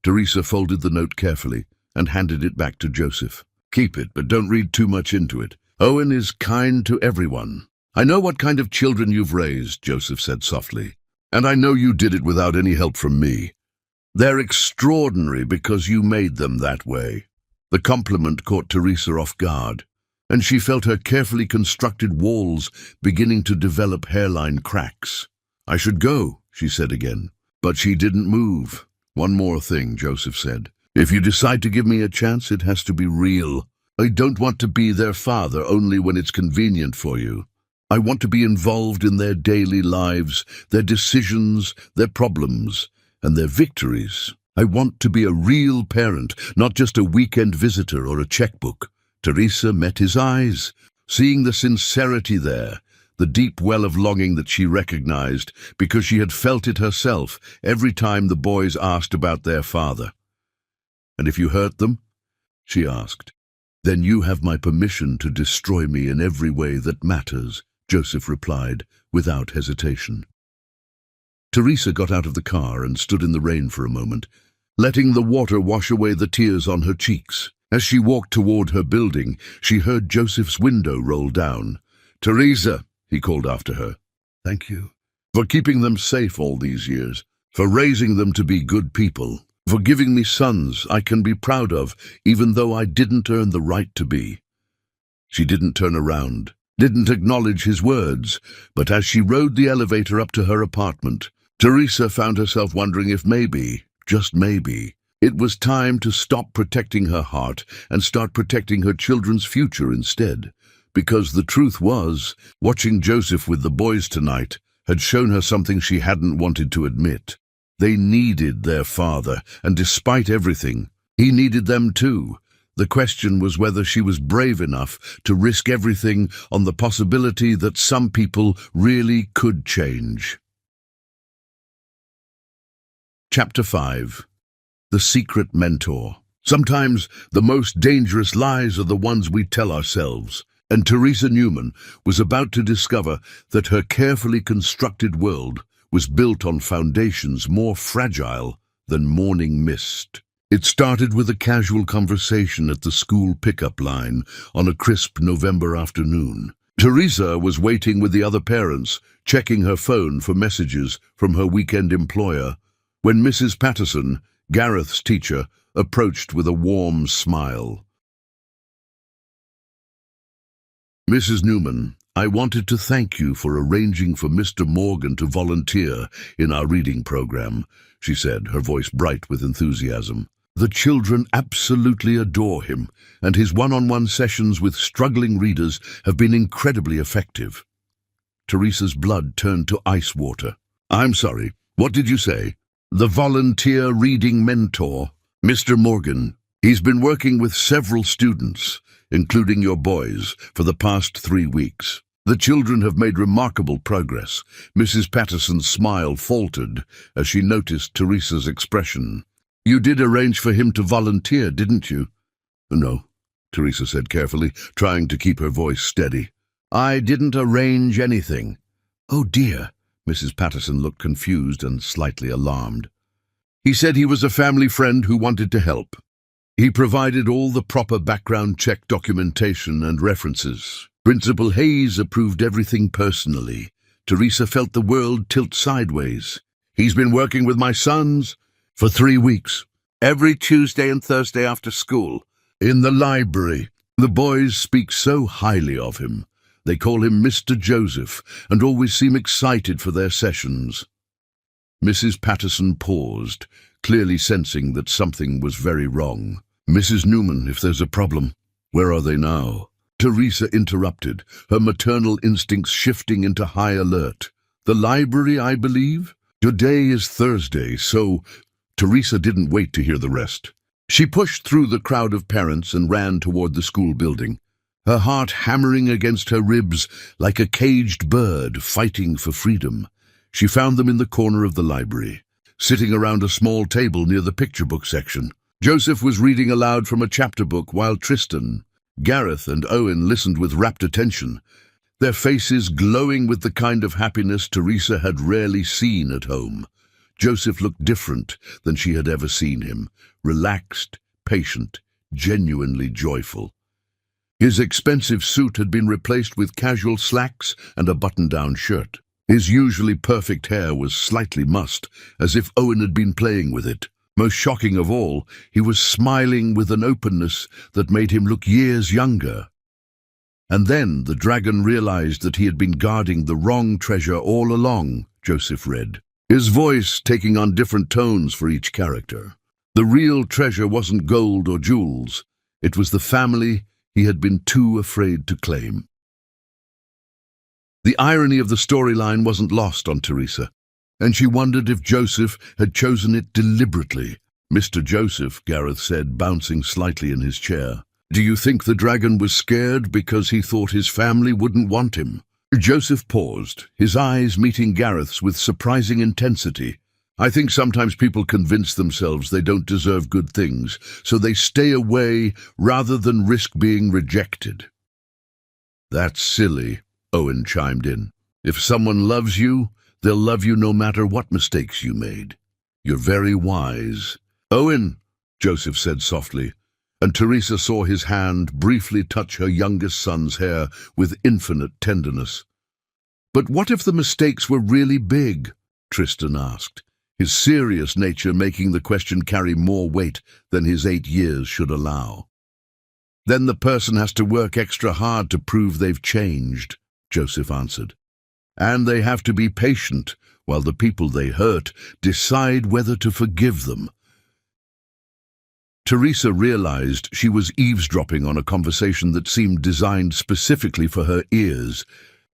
Teresa folded the note carefully and handed it back to Joseph. "Keep it, but don't read too much into it. Owen is kind to everyone." "I know what kind of children you've raised," Joseph said softly, "and I know you did it without any help from me. They're extraordinary because you made them that way." The compliment caught Teresa off guard, and she felt her carefully constructed walls beginning to develop hairline cracks. "I should go," she said again, but she didn't move. "One more thing," Joseph said. "If you decide to give me a chance, it has to be real. I don't want to be their father only when it's convenient for you. I want to be involved in their daily lives, their decisions, their problems, and their victories. I want to be a real parent, not just a weekend visitor or a checkbook." Teresa met his eyes, seeing the sincerity there, the deep well of longing that she recognized because she had felt it herself every time the boys asked about their father. "And if you hurt them?" she asked. "Then you have my permission to destroy me in every way that matters," Joseph replied without hesitation. Teresa got out of the car and stood in the rain for a moment, letting the water wash away the tears on her cheeks. As she walked toward her building, she heard Joseph's window roll down. "Teresa," he called after her. "Thank you for keeping them safe all these years, for raising them to be good people." for giving me sons I can be proud of, even though I didn't earn the right to be." She didn't turn around, didn't acknowledge his words, but as she rode the elevator up to her apartment, Teresa found herself wondering if maybe, just maybe, it was time to stop protecting her heart and start protecting her children's future instead. Because the truth was, watching Joseph with the boys tonight had shown her something she hadn't wanted to admit. They needed their father, and despite everything, he needed them too. The question was whether she was brave enough to risk everything on the possibility that some people really could change. Chapter 5. The Secret Mentor. Sometimes the most dangerous lies are the ones we tell ourselves, and Teresa Newman was about to discover that her carefully constructed world was built on foundations more fragile than morning mist. It started with a casual conversation at the school pickup line on a crisp November afternoon. Teresa was waiting with the other parents, checking her phone for messages from her weekend employer, when Mrs. Patterson, Gareth's teacher, approached with a warm smile. "Mrs. Newman, I wanted to thank you for arranging for Mr. Morgan to volunteer in our reading program," she said, her voice bright with enthusiasm. "The children absolutely adore him, and his one-on-one sessions with struggling readers have been incredibly effective." Teresa's blood turned to ice water. "I'm sorry, what did you say?" "The volunteer reading mentor, Mr. Morgan. He's been working with several students, including your boys, for the past 3 weeks. The children have made remarkable progress." Mrs. Patterson's smile faltered as she noticed Teresa's expression. "You did arrange for him to volunteer, didn't you?" "No," Teresa said carefully, trying to keep her voice steady. "I didn't arrange anything." "Oh dear." Mrs. Patterson looked confused and slightly alarmed. "He said he was a family friend who wanted to help. He provided all the proper background check documentation and references. Principal Hayes approved everything personally." Teresa felt the world tilt sideways. "He's been working with my sons for 3 weeks, every Tuesday and Thursday after school, in the library. The boys speak so highly of him. They call him Mr. Joseph and always seem excited for their sessions." Mrs. Patterson paused, clearly sensing that something was very wrong. "Mrs. Newman, if there's a problem, where are they now?" Teresa interrupted, her maternal instincts shifting into high alert. "The library, I believe? Today is Thursday, so—" Teresa didn't wait to hear the rest. She pushed through the crowd of parents and ran toward the school building, her heart hammering against her ribs like a caged bird fighting for freedom. She found them in the corner of the library, sitting around a small table near the picture book section. Joseph was reading aloud from a chapter book while Tristan, Gareth and Owen listened with rapt attention, their faces glowing with the kind of happiness Teresa had rarely seen at home. Joseph looked different than she had ever seen him, relaxed, patient, genuinely joyful. His expensive suit had been replaced with casual slacks and a button-down shirt. His usually perfect hair was slightly mussed, as if Owen had been playing with it. Most shocking of all, he was smiling with an openness that made him look years younger. And then the dragon realized that he had been guarding the wrong treasure all along, Joseph read, his voice taking on different tones for each character. The real treasure wasn't gold or jewels. It was the family he had been too afraid to claim. The irony of the storyline wasn't lost on Teresa, and she wondered if Joseph had chosen it deliberately. "Mr. Joseph," Gareth said, bouncing slightly in his chair. "Do you think the dragon was scared because he thought his family wouldn't want him?" Joseph paused, his eyes meeting Gareth's with surprising intensity. "I think sometimes people convince themselves they don't deserve good things, so they stay away rather than risk being rejected." "That's silly," Owen chimed in. "If someone loves you, they'll love you no matter what mistakes you made. You're very wise." "Owen," Joseph said softly, and Teresa saw his hand briefly touch her youngest son's hair with infinite tenderness. "But what if the mistakes were really big?" Tristan asked, his serious nature making the question carry more weight than his 8 years should allow. "Then the person has to work extra hard to prove they've changed," Joseph answered. "And they have to be patient while the people they hurt decide whether to forgive them." Teresa realized she was eavesdropping on a conversation that seemed designed specifically for her ears,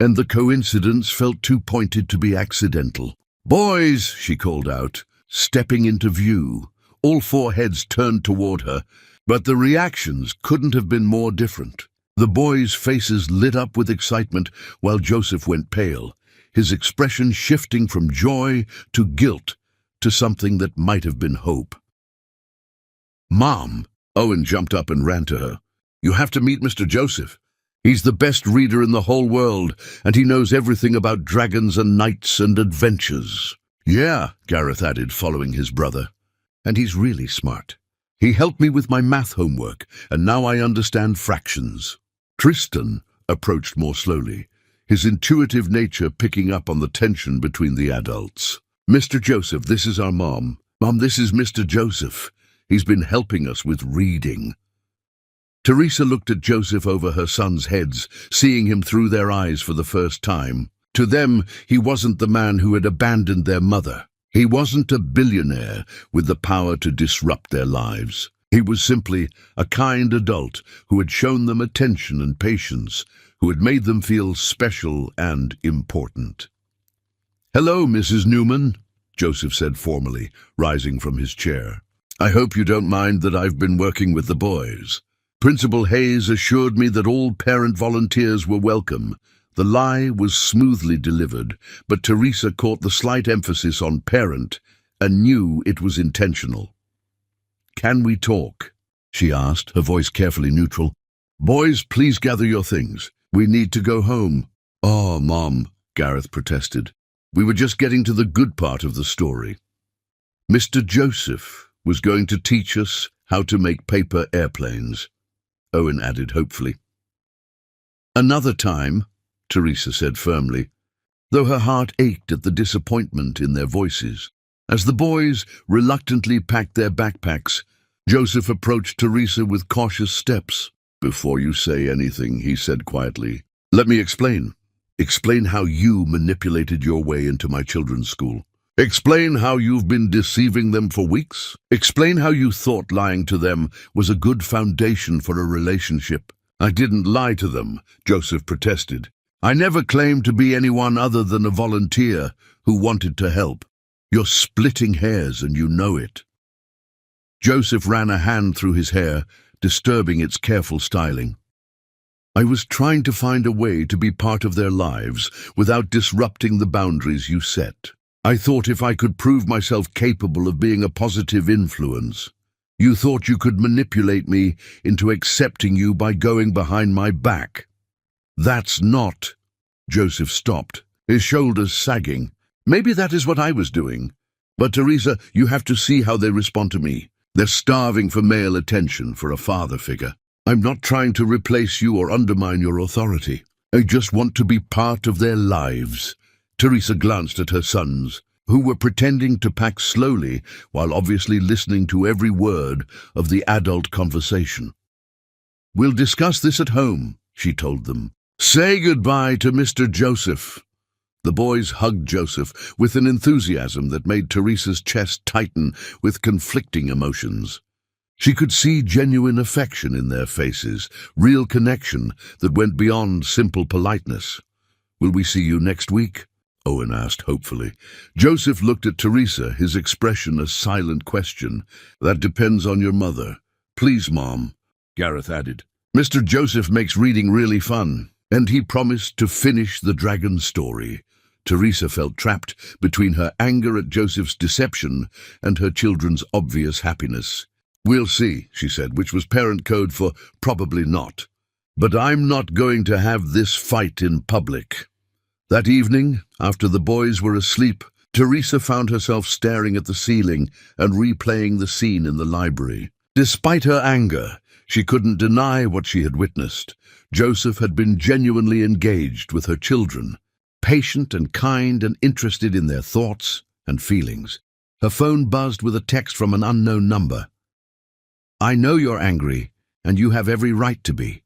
and the coincidence felt too pointed to be accidental. "Boys," she called out, stepping into view. All 4 heads turned toward her, but the reactions couldn't have been more different. The boys' faces lit up with excitement while Joseph went pale, his expression shifting from joy to guilt to something that might have been hope. "Mom!" Owen jumped up and ran to her. "You have to meet Mr. Joseph. He's the best reader in the whole world, and he knows everything about dragons and knights and adventures." "Yeah," Gareth added, following his brother. "And he's really smart. He helped me with my math homework, and now I understand fractions." Tristan approached more slowly, his intuitive nature picking up on the tension between the adults. "Mr. Joseph, this is our mom. Mom, this is Mr. Joseph. He's been helping us with reading." Teresa looked at Joseph over her sons' heads, seeing him through their eyes for the first time. To them, he wasn't the man who had abandoned their mother. He wasn't a billionaire with the power to disrupt their lives. He was simply a kind adult who had shown them attention and patience, who had made them feel special and important. "Hello, Mrs. Newman," Joseph said formally, rising from his chair. "I hope you don't mind that I've been working with the boys. Principal Hayes assured me that all parent volunteers were welcome." The lie was smoothly delivered, but Teresa caught the slight emphasis on parent and knew it was intentional. "Can we talk?" she asked, her voice carefully neutral. "Boys, please gather your things. We need to go home." "Oh, Mom," Gareth protested. "We were just getting to the good part of the story. Mr. Joseph was going to teach us how to make paper airplanes," Owen added hopefully. "Another time," Teresa said firmly, though her heart ached at the disappointment in their voices. As the boys reluctantly packed their backpacks, Joseph approached Teresa with cautious steps. "Before you say anything," he said quietly, "let me explain. Explain how you manipulated your way into my children's school. Explain how you've been deceiving them for weeks. Explain how you thought lying to them was a good foundation for a relationship." "I didn't lie to them," Joseph protested. "I never claimed to be anyone other than a volunteer who wanted to help. You're splitting hairs and you know it." Joseph ran a hand through his hair, disturbing its careful styling. "I was trying to find a way to be part of their lives without disrupting the boundaries you set. I thought if I could prove myself capable of being a positive influence. You thought you could manipulate me into accepting you by going behind my back. That's not—" Joseph stopped, his shoulders sagging. "Maybe that is what I was doing. But Teresa, you have to see how they respond to me. They're starving for male attention, for a father figure. I'm not trying to replace you or undermine your authority. I just want to be part of their lives." Teresa glanced at her sons, who were pretending to pack slowly while obviously listening to every word of the adult conversation. "We'll discuss this at home," she told them. "Say goodbye to Mr. Joseph." The boys hugged Joseph with an enthusiasm that made Teresa's chest tighten with conflicting emotions. She could see genuine affection in their faces, real connection that went beyond simple politeness. "Will we see you next week?" Owen asked hopefully. Joseph looked at Teresa, his expression a silent question. "That depends on your mother." "Please, Mom," Gareth added. "Mr. Joseph makes reading really fun, and he promised to finish the dragon story." Teresa felt trapped between her anger at Joseph's deception and her children's obvious happiness. "We'll see," she said, which was parent code for probably not. "But I'm not going to have this fight in public." That evening, after the boys were asleep, Teresa found herself staring at the ceiling and replaying the scene in the library. Despite her anger, she couldn't deny what she had witnessed. Joseph had been genuinely engaged with her children, patient and kind and interested in their thoughts and feelings. Her phone buzzed with a text from an unknown number. "I know you're angry, and you have every right to be.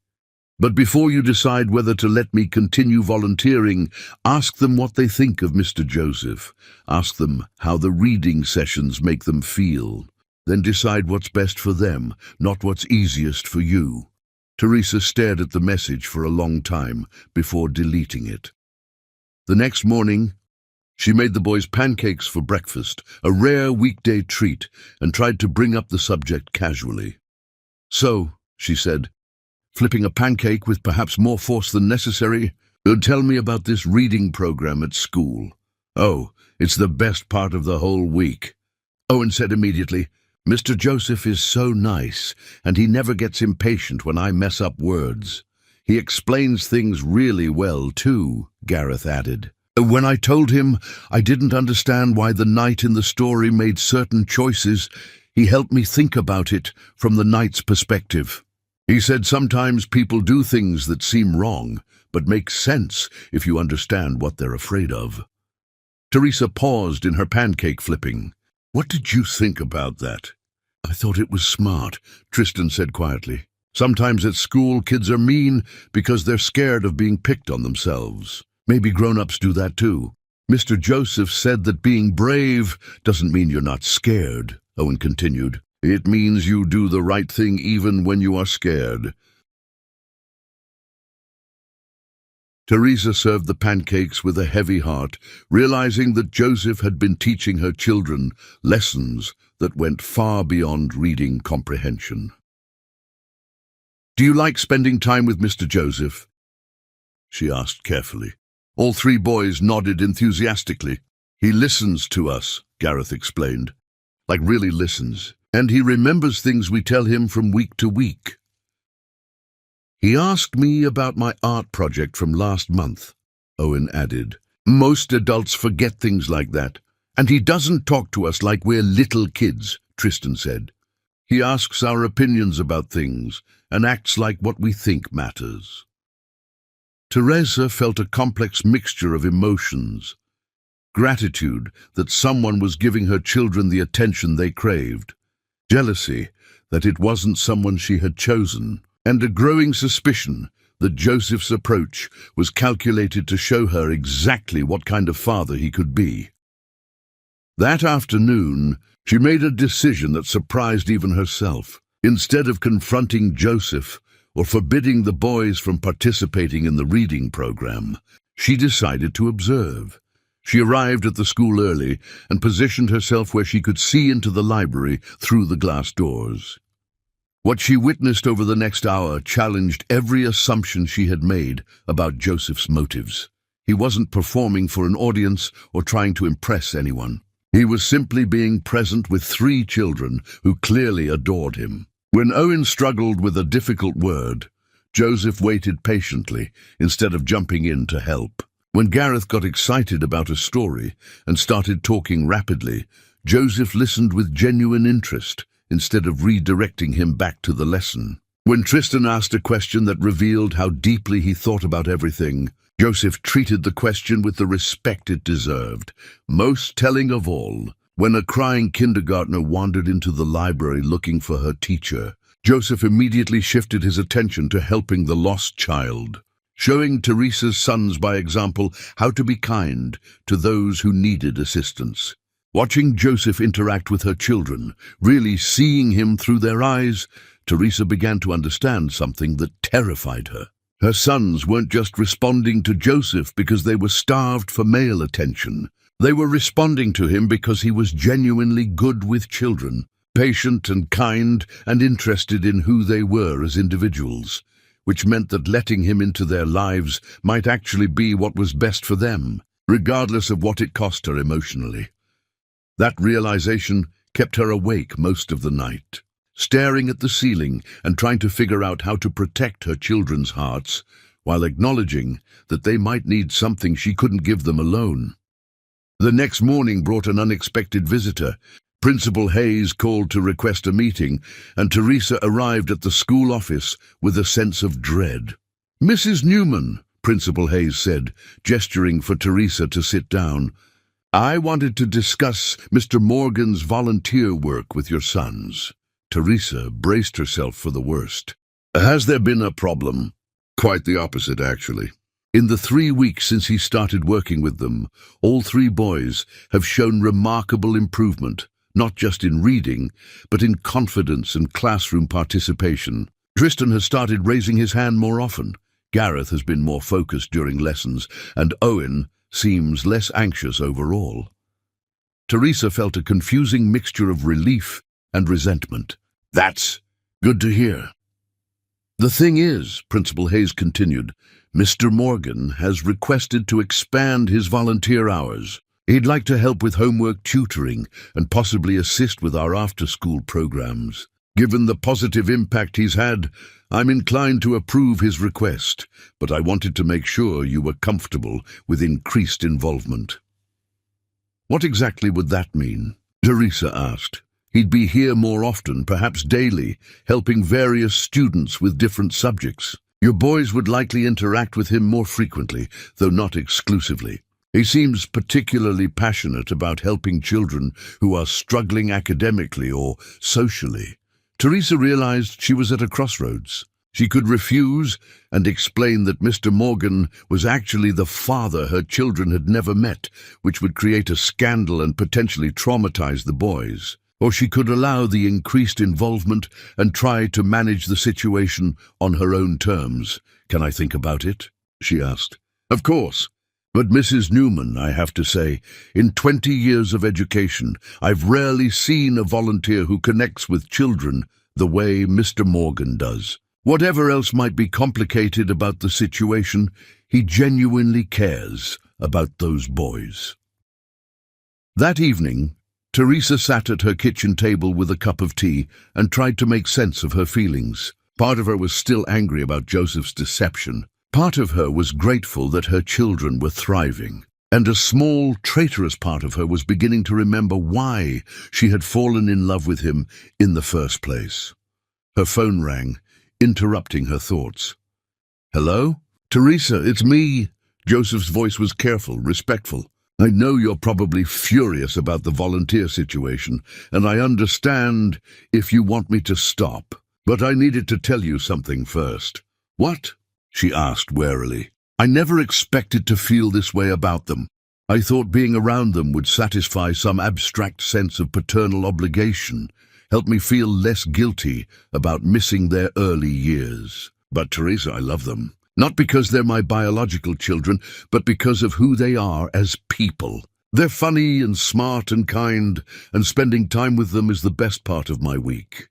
But before you decide whether to let me continue volunteering, ask them what they think of Mr. Joseph. Ask them how the reading sessions make them feel. Then decide what's best for them, not what's easiest for you." Teresa stared at the message for a long time before deleting it. The next morning, she made the boys pancakes for breakfast, a rare weekday treat, and tried to bring up the subject casually. "So," she said, flipping a pancake with perhaps more force than necessary, "tell me about this reading program at school." "Oh, it's the best part of the whole week," Owen said immediately. "Mr. Joseph is so nice, and he never gets impatient when I mess up words. He explains things really well, too," Gareth added. "When I told him I didn't understand why the knight in the story made certain choices, he helped me think about it from the knight's perspective. He said sometimes people do things that seem wrong, but make sense if you understand what they're afraid of." Teresa paused in her pancake flipping. "What did you think about that?" "I thought it was smart," Tristan said quietly. "Sometimes at school kids are mean because they're scared of being picked on themselves. Maybe grown-ups do that too." "Mr. Joseph said that being brave doesn't mean you're not scared," Owen continued. "It means you do the right thing even when you are scared." Teresa served the pancakes with a heavy heart, realizing that Joseph had been teaching her children lessons that went far beyond reading comprehension. "Do you like spending time with Mr. Joseph?" she asked carefully. All three boys nodded enthusiastically. "He listens to us," Gareth explained. "Like really listens. And he remembers things we tell him from week to week." "He asked me about my art project from last month," Owen added. "Most adults forget things like that. And he doesn't talk to us like we're little kids," Tristan said. "He asks our opinions about things and acts like what we think matters." Teresa felt a complex mixture of emotions. Gratitude that someone was giving her children the attention they craved. Jealousy that it wasn't someone she had chosen. And a growing suspicion that Joseph's approach was calculated to show her exactly what kind of father he could be. That afternoon, she made a decision that surprised even herself. Instead of confronting Joseph or forbidding the boys from participating in the reading program, she decided to observe. She arrived at the school early and positioned herself where she could see into the library through the glass doors. What she witnessed over the next hour challenged every assumption she had made about Joseph's motives. He wasn't performing for an audience or trying to impress anyone. He was simply being present with three children who clearly adored him. When Owen struggled with a difficult word, Joseph waited patiently instead of jumping in to help. When Gareth got excited about a story and started talking rapidly, Joseph listened with genuine interest instead of redirecting him back to the lesson. When Tristan asked a question that revealed how deeply he thought about everything, Joseph treated the question with the respect it deserved. Most telling of all, when a crying kindergartner wandered into the library looking for her teacher, Joseph immediately shifted his attention to helping the lost child, showing Teresa's sons by example how to be kind to those who needed assistance. Watching Joseph interact with her children, really seeing him through their eyes, Teresa began to understand something that terrified her. Her sons weren't just responding to Joseph because they were starved for male attention. They were responding to him because he was genuinely good with children, patient and kind and interested in who they were as individuals, which meant that letting him into their lives might actually be what was best for them, regardless of what it cost her emotionally. That realization kept her awake most of the night, staring at the ceiling and trying to figure out how to protect her children's hearts, while acknowledging that they might need something she couldn't give them alone. The next morning brought an unexpected visitor. Principal Hayes called to request a meeting, and Teresa arrived at the school office with a sense of dread. "Mrs. Newman," Principal Hayes said, gesturing for Teresa to sit down. I wanted to discuss Mr. Morgan's volunteer work with your sons. Teresa braced herself for the worst. Has there been a problem? Quite the opposite, actually. In the 3 weeks since he started working with them, all 3 boys have shown remarkable improvement, not just in reading, but in confidence and classroom participation. Tristan has started raising his hand more often. Gareth has been more focused during lessons, and Owen seems less anxious overall. Teresa felt a confusing mixture of relief and resentment. That's good to hear. The thing is, Principal Hayes continued, Mr. Morgan has requested to expand his volunteer hours. He'd like to help with homework tutoring and possibly assist with our after-school programs. Given the positive impact he's had, I'm inclined to approve his request, but I wanted to make sure you were comfortable with increased involvement. What exactly would that mean? Teresa asked. He'd be here more often, perhaps daily, helping various students with different subjects. Your boys would likely interact with him more frequently, though not exclusively. He seems particularly passionate about helping children who are struggling academically or socially. Teresa realized she was at a crossroads. She could refuse and explain that Mr. Morgan was actually the father her children had never met, which would create a scandal and potentially traumatize the boys. Or she could allow the increased involvement and try to manage the situation on her own terms. Can I think about it? She asked. Of course. But Mrs. Newman, I have to say, in 20 years of education, I've rarely seen a volunteer who connects with children the way Mr. Morgan does. Whatever else might be complicated about the situation, he genuinely cares about those boys. That evening, Teresa sat at her kitchen table with a cup of tea and tried to make sense of her feelings. Part of her was still angry about Joseph's deception. Part of her was grateful that her children were thriving. And a small, traitorous part of her was beginning to remember why she had fallen in love with him in the first place. Her phone rang, interrupting her thoughts. Hello? Teresa, it's me. Joseph's voice was careful, respectful. I know you're probably furious about the volunteer situation, and I understand if you want me to stop. But I needed to tell you something first. What? She asked warily. I never expected to feel this way about them. I thought being around them would satisfy some abstract sense of paternal obligation, help me feel less guilty about missing their early years. But Teresa, I love them. Not because they're my biological children, but because of who they are as people. They're funny and smart and kind, and spending time with them is the best part of my week.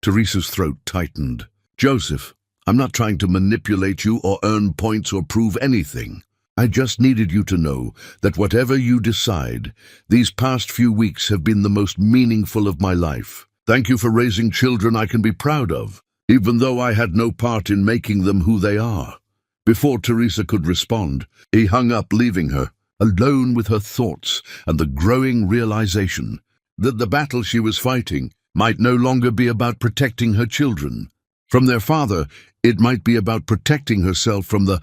Teresa's throat tightened. Joseph, I'm not trying to manipulate you or earn points or prove anything. I just needed you to know that whatever you decide, these past few weeks have been the most meaningful of my life. Thank you for raising children I can be proud of, even though I had no part in making them who they are. Before Teresa could respond, he hung up, leaving her, alone with her thoughts and the growing realization that the battle she was fighting might no longer be about protecting her children. From their father, it might be about protecting herself from the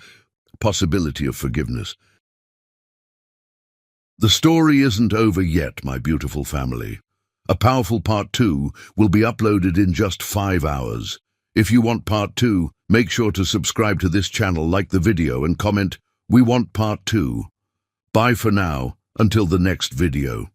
possibility of forgiveness. The story isn't over yet, my beautiful family. A powerful part 2 will be uploaded in just 5 hours. If you want part 2, make sure to subscribe to this channel, like the video, and comment, "We want part 2." Bye for now, until the next video.